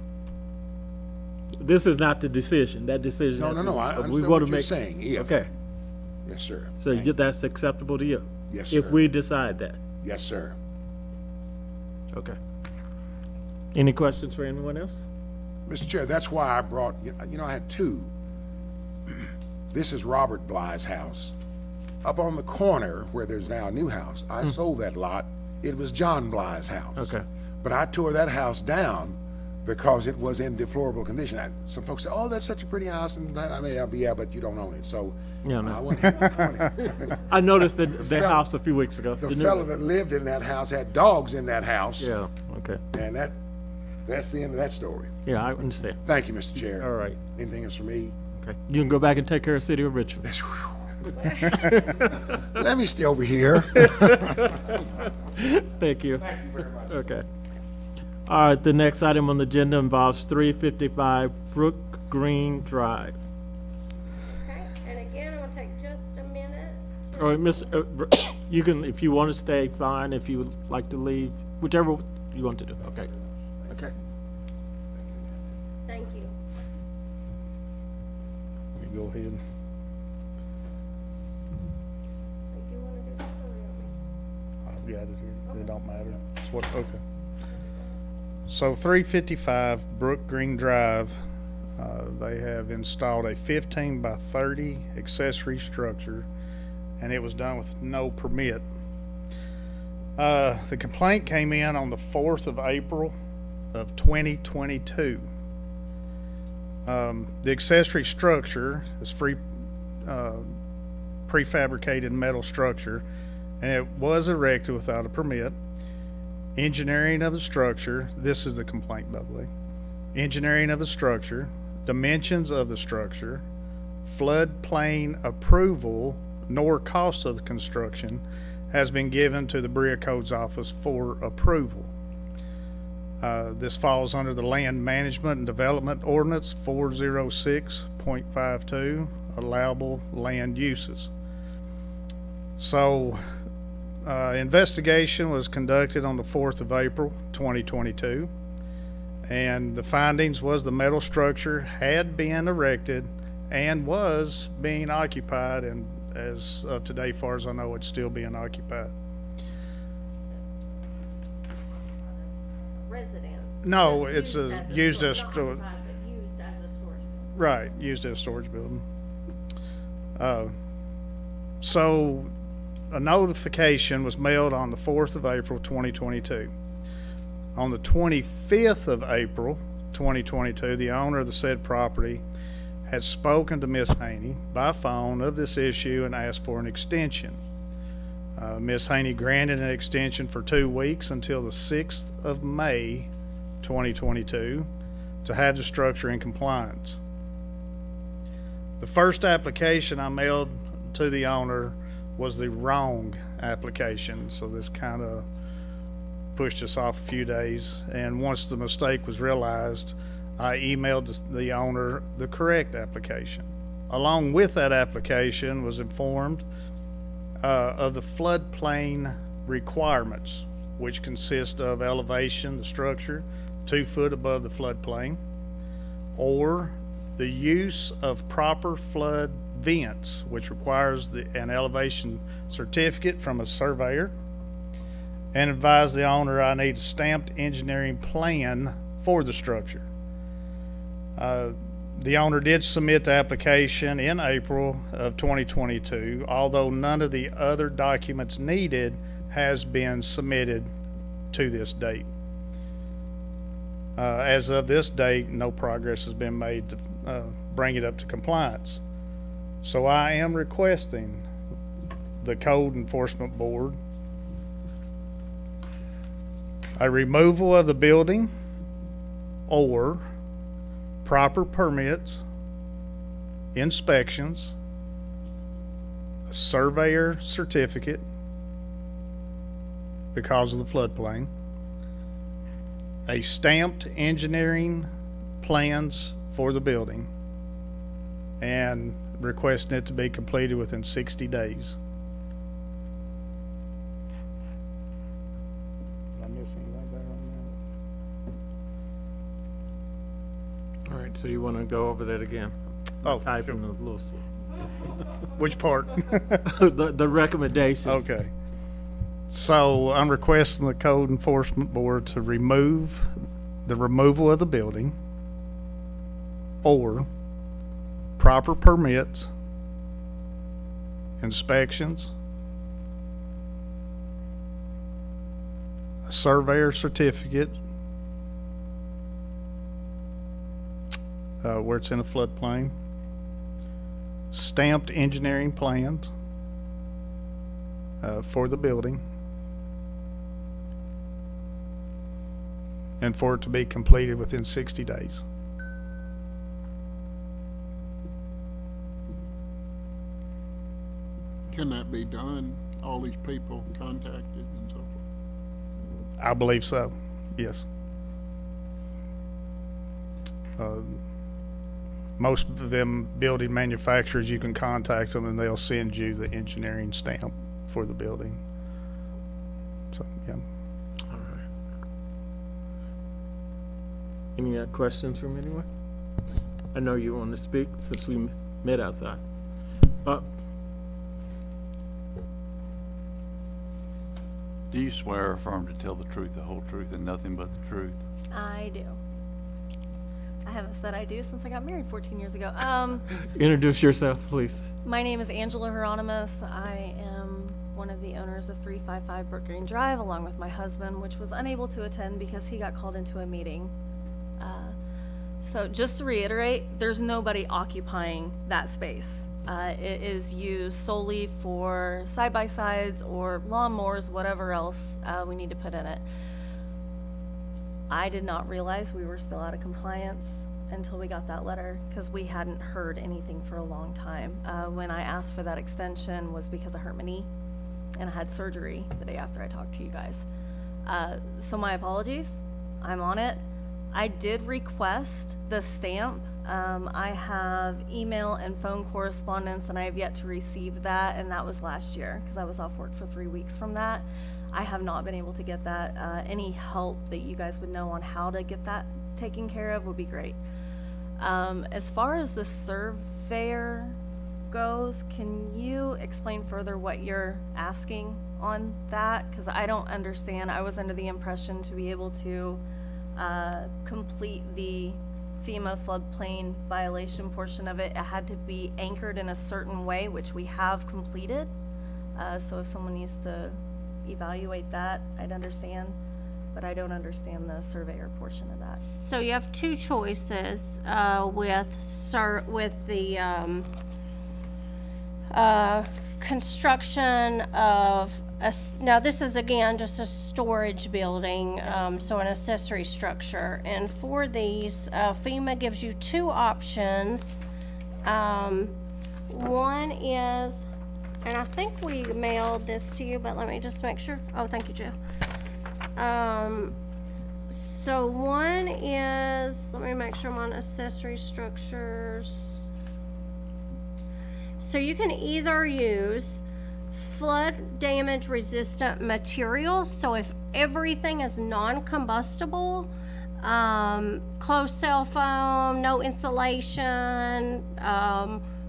A: This is not the decision, that decision.
M: No, I
A: we
M: understand
A: want
M: what
A: to
M: you're
A: make.
M: saying. If.
A: Okay,
M: Yes, sir.
A: so that's acceptable to you?
M: Yes,
A: If
M: sir.
A: we decide that?
M: Yes, sir.
A: Okay. Any questions for anyone else?
M: Mr. Chair, that's why I brought, I had two. This is Robert Blythe's house. Up on the corner where there's now a new house, I sold that lot. It was John Blythe's house.
A: Okay.
M: But I tore that house down because it was in deplorable condition. Some folks say, "Oh, that's such a pretty house," and I mean, yeah, but you don't own it. So
A: Yeah, no.
M: I want
A: I noticed the
M: fella-
A: house a few weeks ago.
M: the
A: new
M: fellow
A: one.
M: that lived in that house had dogs in that house.
A: Yeah, okay.
M: And that's the end of that story.
A: Yeah, I understand.
M: Thank you, Mr. Chair.
A: All right.
M: Anything else for me?
A: Okay. You can go back and take care of City of Richmond.
M: Let me stay over here.
A: Thank you. Thank you very much. Okay. All right, the next item on the agenda involves 355 Brook Green Drive.
G: Okay, and again, I'm gonna take just a minute.
A: All right, Miss, you can, if you want to stay, fine. If you would like to leave, whichever you want to do. Okay. Okay.
G: Thank you.
J: Let me go ahead.
G: Think you wanna do this or you want me?
J: I've got it here. It don't matter. It's what, okay. So 355 Brook Green Drive, they have installed a 15 by 30 accessory structure, and it was done with no permit. The complaint came in on the 4th of April of 2022. The accessory structure is prefabricated metal structure, and it was erected without a permit. Engineering of the structure, this is the complaint, by the way. Engineering of the structure, dimensions of the structure, floodplain approval, nor cost of the construction has been given to the Berea Codes Office for approval. This falls under the Land Management and Development Ordinance 406.52, allowable land uses. So, investigation was conducted on the 4th of April, 2022, and the findings was the metal structure had been erected and was being occupied, and as of today, far as I know, it's still being occupied.
G: Residence.
J: No,
G: Just
J: it's used as
G: not
J: sto-
G: occupied, but used as a storage building.
J: Right, used as a storage building. So a notification was mailed on the 4th of April, 2022. On the 25th of April, 2022, the owner of the said property had spoken to Ms. Haney by phone of this issue and asked for an extension. Ms. Haney granted an extension for 2 weeks until the 6th of May, 2022, to have the structure in compliance. The first application I mailed to the owner was the wrong application, so this kind of pushed us off a few days. And once the mistake was realized, I emailed the owner the correct application. Along with that application was informed of the floodplain requirements, which consist of elevation, the structure, 2 foot above the floodplain, or the use of proper flood vents, which requires an elevation certificate from a surveyor, and advised the owner I need a stamped engineering plan for the structure. The owner did submit the application in April of 2022, although none of the other documents needed has been submitted to this date. As of this date, no progress has been made to bring it up to compliance. So I am requesting the Code Enforcement Board a removal of the building or proper permits, inspections, a surveyor certificate because of the floodplain, a stamped engineering plans for the building, and requesting it to be completed within 60 days. Did I miss anything there on
A: All right, so you want to go over that again?
J: Oh,
A: Typing those little,
J: that? Which part?
A: the recommendations.
J: Okay. So I'm requesting the Code Enforcement Board to remove the removal of the building or proper permits, inspections, a surveyor certificate, where it's in a floodplain, stamped engineering plans for the building, and for it to be completed within 60 days.
C: Can that be done? All these people contacted and so forth?
J: I believe so, yes. Most of them building manufacturers, you can contact them and they'll send you the engineering stamp for the building. So, yeah.
A: All right. Any other questions from anyone? I know you want to speak since we met outside.
E: Do you swear or affirm to tell the truth, the whole truth, and nothing but the truth?
N: I do. I haven't said I do since I got married 14 years ago.
A: Introduce yourself, please.
N: My name is Angela Hieronymus. I am one of the owners of 355 Brook Green Drive, along with my husband, which was unable to attend because he got called into a meeting. So just to reiterate, there's nobody occupying that space. It is used solely for side-by-sides or lawnmowers, whatever else we need to put in it. I did not realize we were still out of compliance until we got that letter, because we hadn't heard anything for a long time. When I asked for that extension was because I hurt my knee, and I had surgery the day after I talked to you guys. So my apologies. I'm on it. I did request the stamp. I have email and phone correspondence, and I have yet to receive that, and that was last year because I was off work for 3 weeks from that. I have not been able to get that. Any help that you guys would know on how to get that taken care of would be great. As far as the surveyor goes, can you explain further what you're asking on that? Because I don't understand. I was under the impression to be able to complete the FEMA floodplain violation portion of it, it had to be anchored in a certain way, which we have completed. So if someone needs to evaluate that, I'd understand, but I don't understand the surveyor portion of that.
G: So you have two choices with the construction of now this is again just a storage building, so an accessory structure. And for these, FEMA gives you two options. One is, and I think we mailed this to you, but let me just make sure. Oh, thank you, Jeff. So one is, let me make sure I'm on accessory structures. So you can either use flood damage resistant materials. So if everything is non-combustible, closed cell foam, no insulation,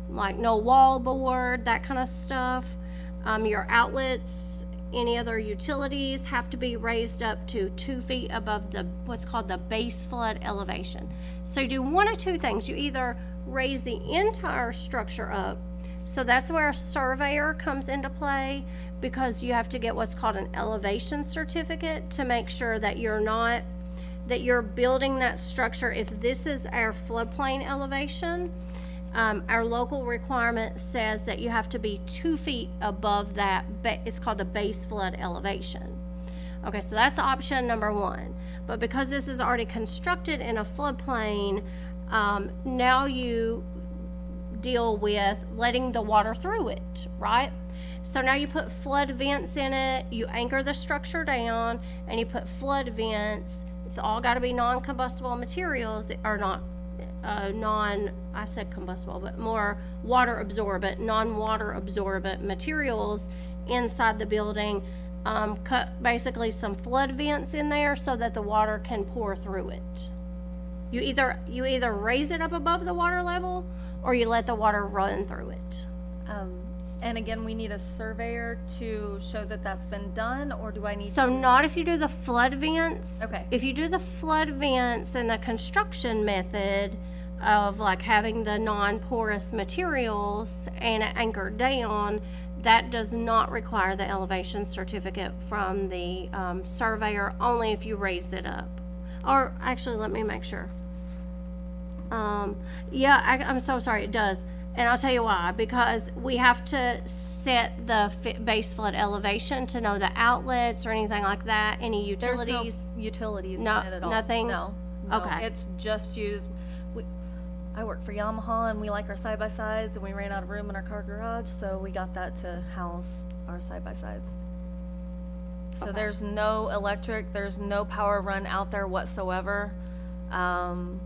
G: like no wall board, that kind of stuff. Your outlets, any other utilities have to be raised up to 2 feet above the what's called the base flood elevation. So you do one of two things. You either raise the entire structure up, so that's where a surveyor comes into play, because you have to get what's called an elevation certificate to make sure that you're building that structure. If this is our floodplain elevation, our local requirement says that you have to be 2 feet above that. It's called the base flood elevation. Okay, so that's option number one. But because this is already constructed in a floodplain, now you deal with letting the water through it, right? So now you put flood vents in it, you anchor the structure down, and you put flood vents. It's all got to be non-combustible materials that are not I said combustible, but more water absorbent, non-water absorbent materials inside the building. Cut basically some flood vents in there so that the water can pour through it. You either raise it up above the water level, or you let the water run through it.
N: And again, we need a surveyor to show that that's been done, or do I need
G: So not if you do the flood vents.
N: Okay.
G: If you do the flood vents and the construction method of like having the non-porous materials and anchored down, that does not require the elevation certificate from the surveyor, only if you raised it up. Or actually, let me make sure. Yeah, I'm so sorry, it does. And I'll tell you why, because we have to set the base flood elevation to know the outlets or anything like that, any
N: There's no
G: utilities.
N: utilities in
G: No-
N: it at all.
G: nothing?
N: No. No.
G: Okay.
N: It's just used, I work for Yamaha and we like our side-by-sides and we ran out of room in our car garage, so we got that to house our side-by-sides. So
G: Okay.
N: there's no electric, there's no power run out there whatsoever. And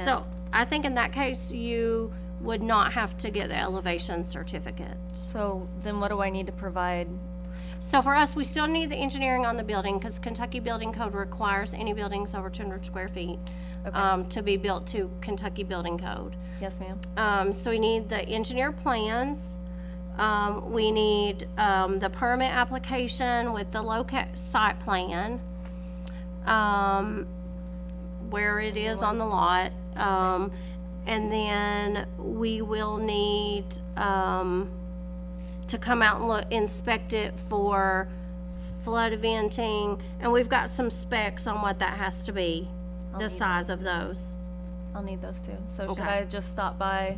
G: So I think in that case, you would not have to get the elevation certificate.
N: so then what do I need to provide?
G: So for us, we still need the engineering on the building because Kentucky Building Code requires any buildings over 200 square feet to be built to Kentucky Building Code.
N: Yes, ma'am.
G: So we need the engineer plans. We need the permit application with the site plan, where it is on the lot. And then we will need to come out and inspect it for flood venting. And we've got some specs on what that has to be, the
N: need
G: size of those.
N: I'll need those too. So should
G: Okay.
N: I just stop by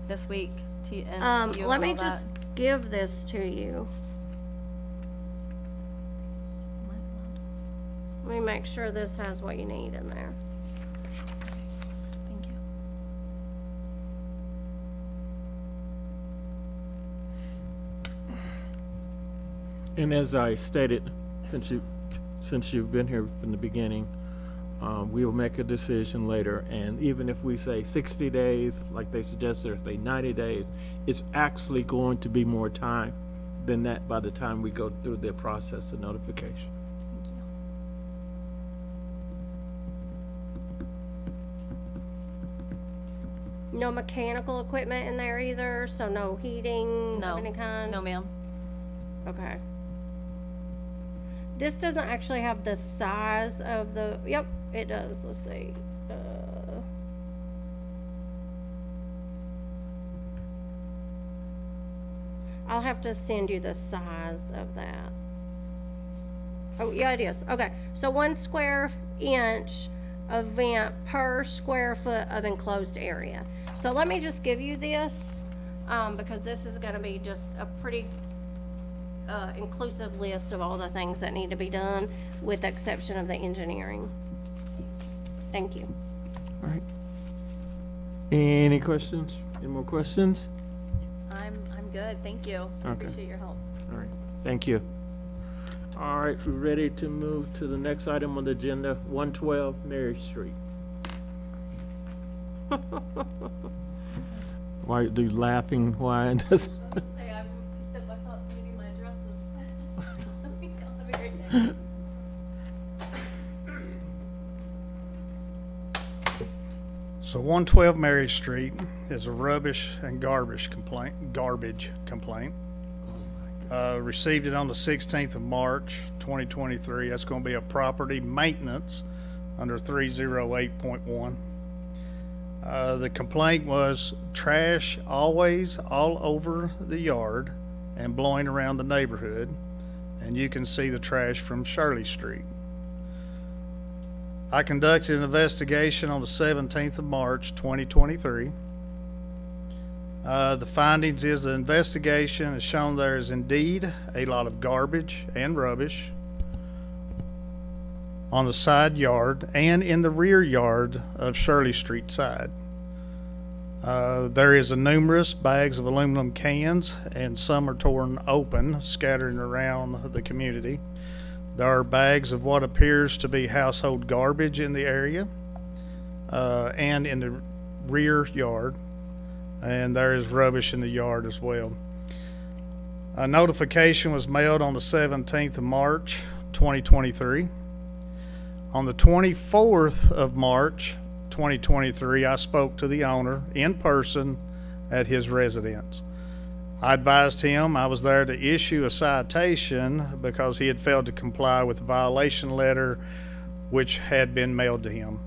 N: this week and see you
G: Let
N: about
G: me
N: all
G: just
N: that?
G: give this to you. Let me make sure this has what you need in there.
N: Thank you.
A: And as I stated, since you've been here from the beginning, we will make a decision later. And even if we say 60 days, like they suggested, or say 90 days, it's actually going to be more time than that by the time we go through the process of notification.
G: No mechanical equipment in there either, so no heating
N: No.
G: of any kind?
N: No, ma'am.
G: Okay. This doesn't actually have the size of the, yep, it does, let's see. I'll have to send you the size of that. Oh, yeah, it is, okay. So 1 square inch of vent per square foot of enclosed area. So let me just give you this, because this is gonna be just a pretty inclusive list of all the things that need to be done, with the exception of the engineering. Thank you.
A: All right. Any questions? Any more questions?
N: I'm good. Thank you. I
A: Okay.
N: appreciate your help.
A: All right, thank you. All right, we're ready to move to the next item on the agenda, 112 Mary Street. Why are you laughing? Why? Does-
N: I thought maybe my address was.
J: So 112 Mary Street is a rubbish and garbage complaint. Received it on the 16th of March, 2023. That's going to be a property maintenance under 308.1. The complaint was trash always all over the yard and blowing around the neighborhood. And you can see the trash from Shirley Street. I conducted an investigation on the 17th of March, 2023. The findings is the investigation has shown there is indeed a lot of garbage and rubbish on the side yard and in the rear yard of Shirley Street side. There is a numerous bags of aluminum cans, and some are torn open, scattering around the community. There are bags of what appears to be household garbage in the area and in the rear yard, and there is rubbish in the yard as well. A notification was mailed on the 17th of March, 2023. On the 24th of March, 2023, I spoke to the owner in person at his residence. I advised him I was there to issue a citation because he had failed to comply with the violation letter which had been mailed to him.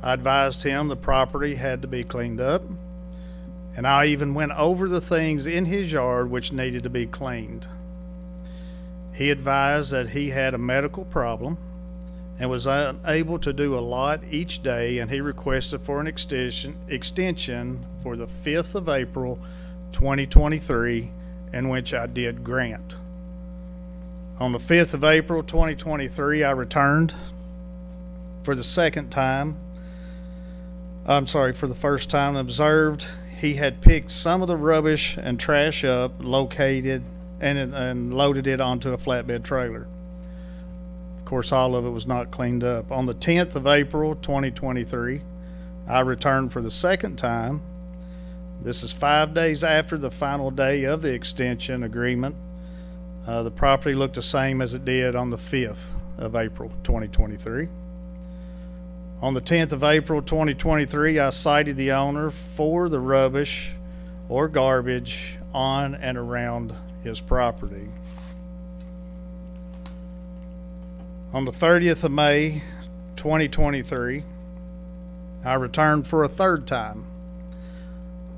J: I advised him the property had to be cleaned up, and I even went over the things in his yard which needed to be cleaned. He advised that he had a medical problem and was unable to do a lot each day, and he requested for an extension for the 5th of April, 2023, in which I did grant. On the 5th of April, 2023, I returned for the second time. For the first time, and observed he had picked some of the rubbish and trash up, located, and loaded it onto a flatbed trailer. Of course, all of it was not cleaned up. On the 10th of April, 2023, I returned for the second time. This is 5 days after the final day of the extension agreement. The property looked the same as it did on the 5th of April, 2023. On the 10th of April, 2023, I cited the owner for the rubbish or garbage on and around his property. On the 30th of May, 2023, I returned for a third time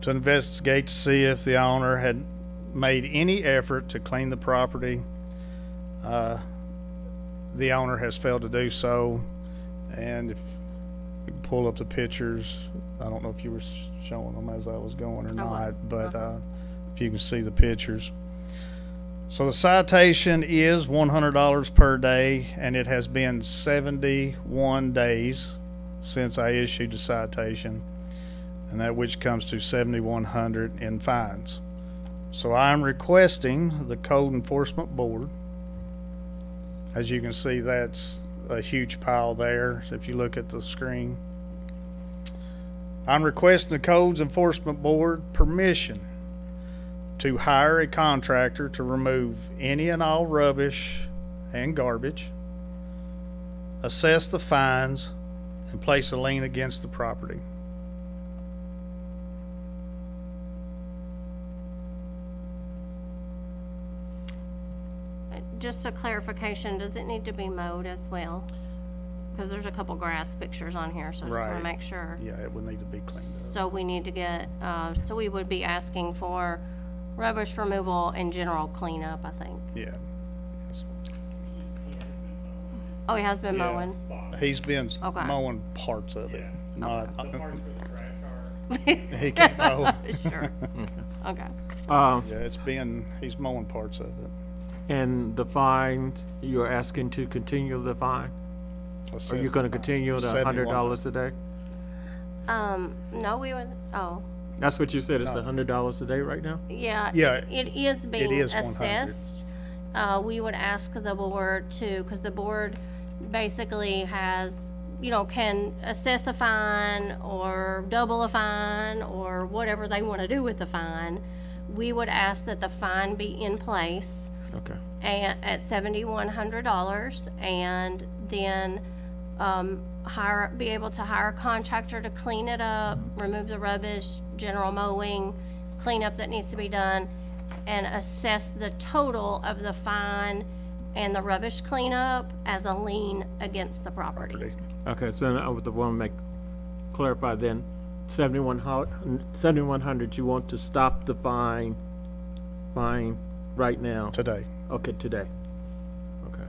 J: to investigate to see if the owner had made any effort to clean the property. The owner has failed to do so, and if you can pull up the pictures, I don't know if you were showing them as I was going or not, but if you can see the pictures. So the citation is $100 per day, and it has been 71 days since I issued the citation, and that which comes to $7,100 in fines. So I'm requesting the Code Enforcement Board. As you can see, that's a huge pile there, if you look at the screen. I'm requesting the Codes Enforcement Board permission to hire a contractor to remove any and all rubbish and garbage, assess the fines, and place a lien against the property.
G: Just a clarification, does it need to be mowed as well? Because there's a couple grass pictures on here, so I just want
J: Right.
G: to make sure.
J: Yeah, it would need to be cleaned up.
G: So we need to get, so we would be asking for rubbish removal and general cleanup, I think.
J: Yeah. Yes.
G: Oh, he has been mowing?
J: He's been
G: Okay.
J: mowing parts of it, not.
H: The parts where the trash are.
J: He can't mow.
G: Sure. Okay.
J: Yeah, he's mowing parts of it.
A: And the fine, you're asking to continue the fine? Are you gonna continue the $100 a day?
G: No, we would, oh,
A: That's what you said, it's $100 a day right now?
G: yeah.
J: Yeah,
G: It is being
J: is 100.
G: assessed. We would ask the board to, because the board basically has, can assess a fine or double a fine or whatever they want to do with the fine. We would ask that the fine be in place
A: Okay.
G: at $7,100, and then be able to hire a contractor to clean it up, remove the rubbish, general mowing, cleanup that needs to be done, and assess the total of the fine and the rubbish cleanup as a lien against the property.
A: Okay, so I would want to clarify then, 7,100, you want to stop the fine right now?
J: Today,
A: Okay, today. Okay.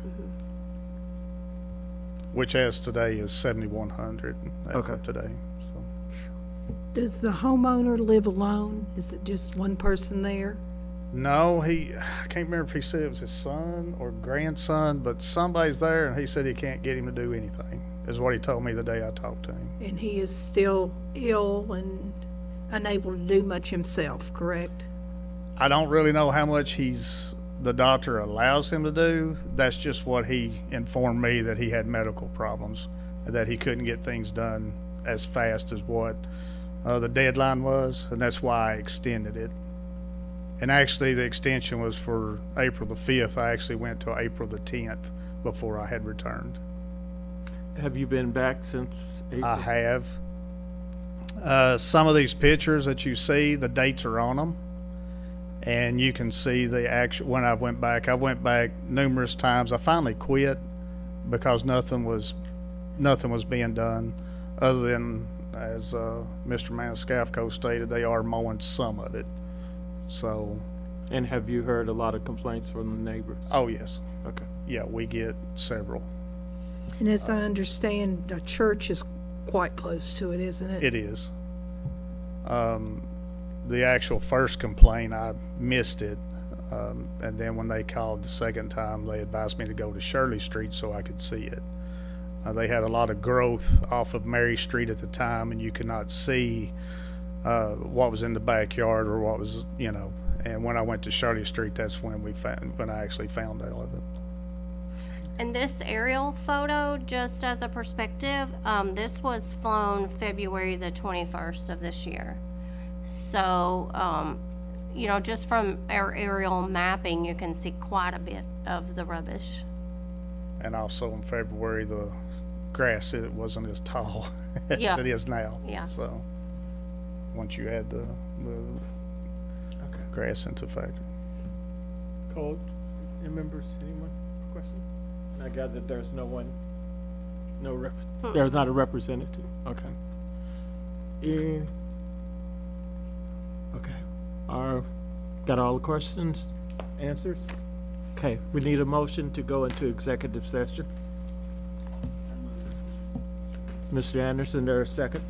J: which as today is 7,100 as
A: Okay.
J: of today, so.
D: Does the homeowner live alone? Is it just one person there?
J: No, I can't remember if he said it was his son or grandson, but somebody's there, and he said he can't get him to do anything, is what he told me the day I talked to him.
D: And he is still ill and unable to do much himself, correct?
J: I don't really know how much the doctor allows him to do. That's just what he informed me, that he had medical problems, and that he couldn't get things done as fast as what the deadline was, and that's why I extended it. And actually, the extension was for April the 5th. I actually went to April the 10th before I had returned.
A: Have you been back since April?
J: I have. Some of these pictures that you see, the dates are on them. And you can see the actual, when I went back numerous times. I finally quit because nothing was being done other than, as Mr. Maniscalco stated, they are mowing some of it. So,
A: And have you heard a lot of complaints from the neighbors?
J: oh yes,
A: Okay.
J: yeah, we get several.
D: And as I understand, the church is quite close to it, isn't it?
J: It is. The actual first complaint, I missed it. And then when they called the second time, they advised me to go to Shirley Street so I could see it. They had a lot of growth off of Mary Street at the time, and you could not see what was in the backyard or what was, you know. And when I went to Shirley Street, that's when I actually found out of it.
G: And this aerial photo, just as a perspective, this was flown February the 21st of this year. So, you know, just from our aerial mapping, you can see quite a bit of the rubbish.
J: And also in February, the grass, it wasn't as tall as
G: Yeah.
J: it is now.
G: Yeah.
J: So once you add the grass into factor.
A: Code, any members, anyone, question? I gather there's no one, there's not a representative, okay. Okay, got all the questions, answers? Okay, we need a motion to go into executive session. Mr. Anderson, there a second?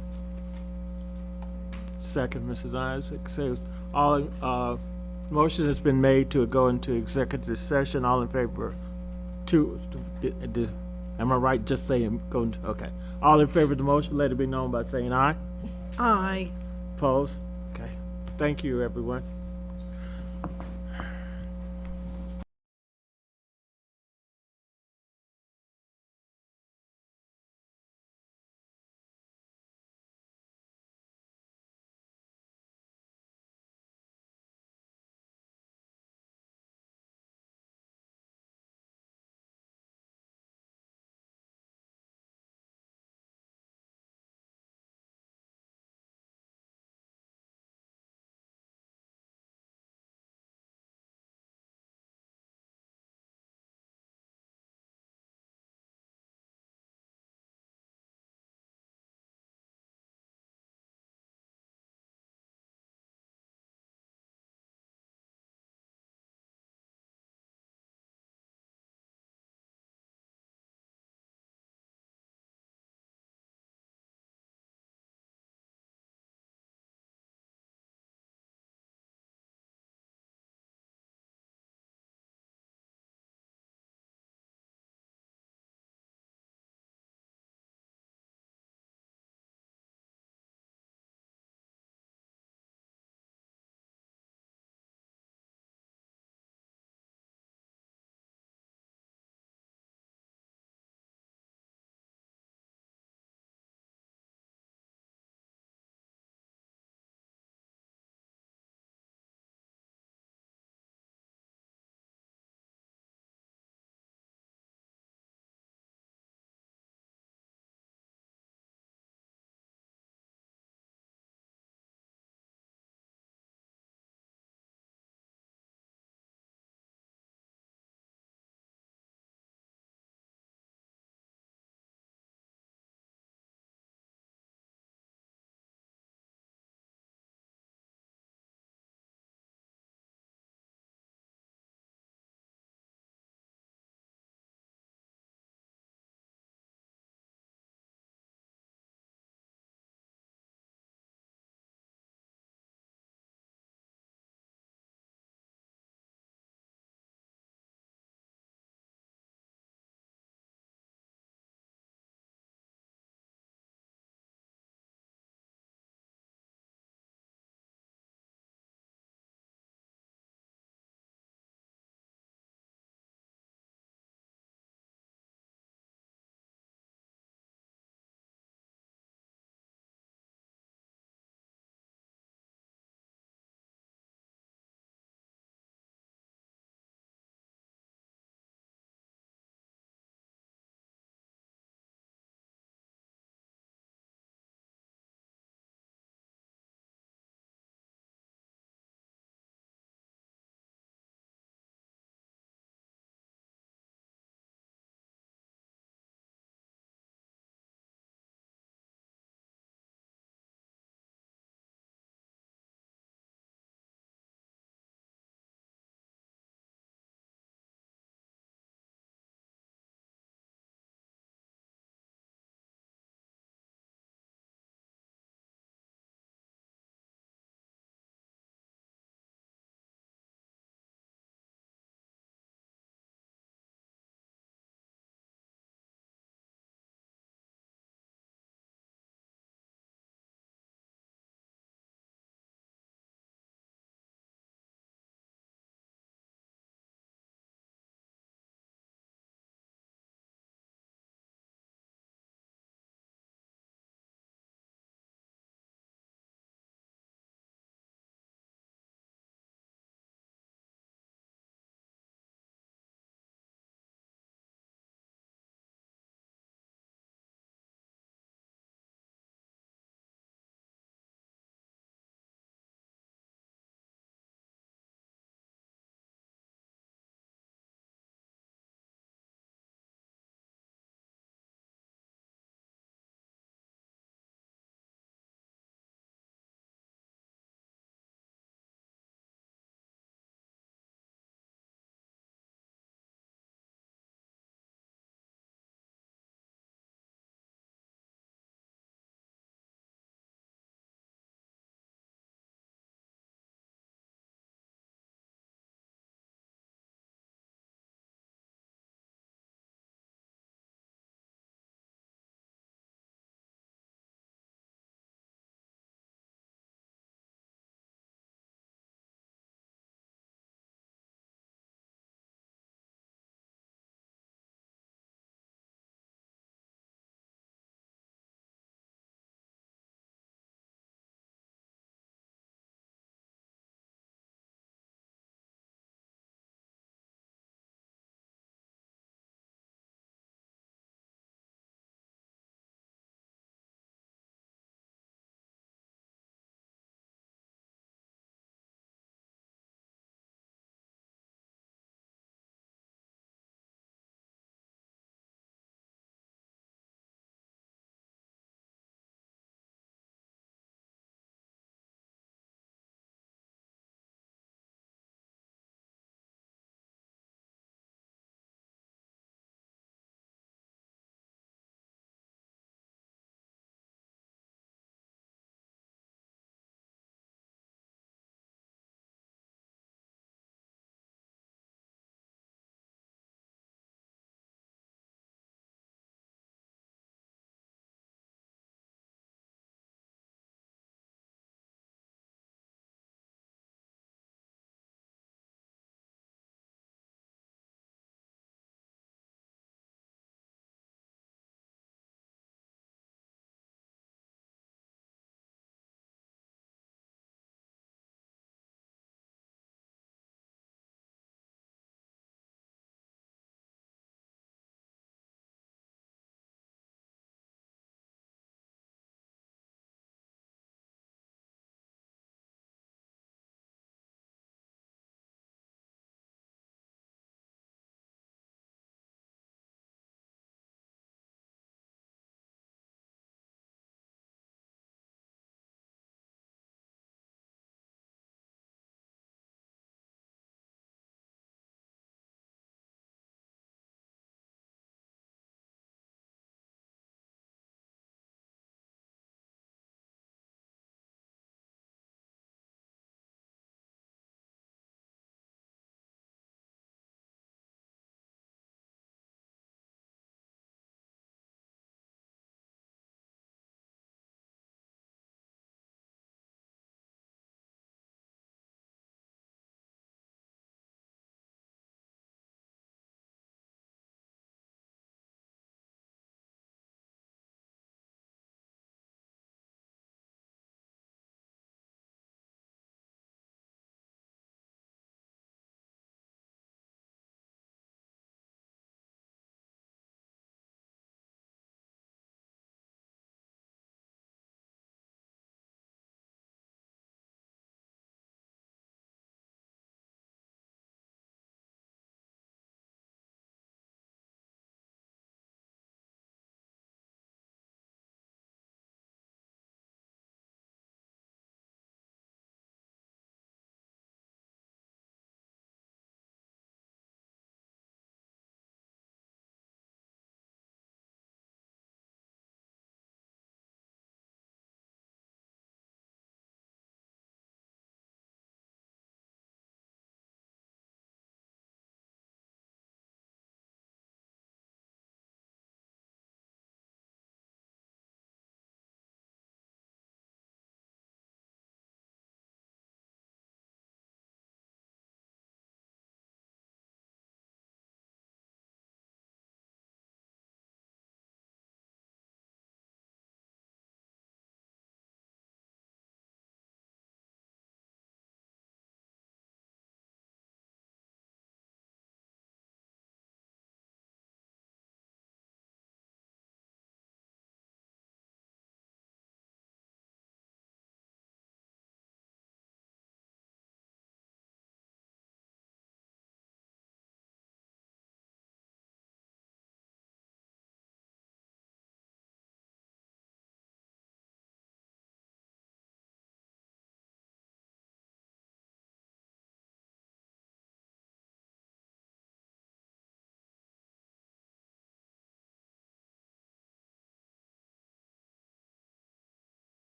A: Second, Mrs. Isaac, so motion has been made to go into executive session, all in favor? Am I right, just saying, okay. All in favor of the motion, let it be known by saying aye.
D: Aye.
A: Opposed? Okay, thank you, everyone.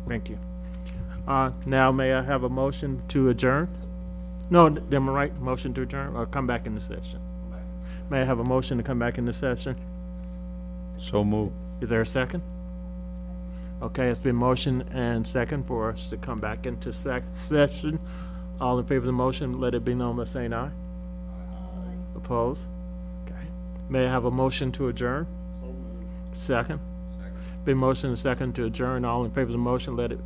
A: Thank you. Now may I have a motion to adjourn? No, am I right? Motion to adjourn or come back in the session? May I have a motion to come back in the session?
B: So move.
A: Is there a second? Okay, it's been motion and second for us to come back into session. All in favor of the motion, let it be known by saying aye. Opposed? Okay. May I have a motion to adjourn? Second? Been motion and second to adjourn. All in favor of the motion, let it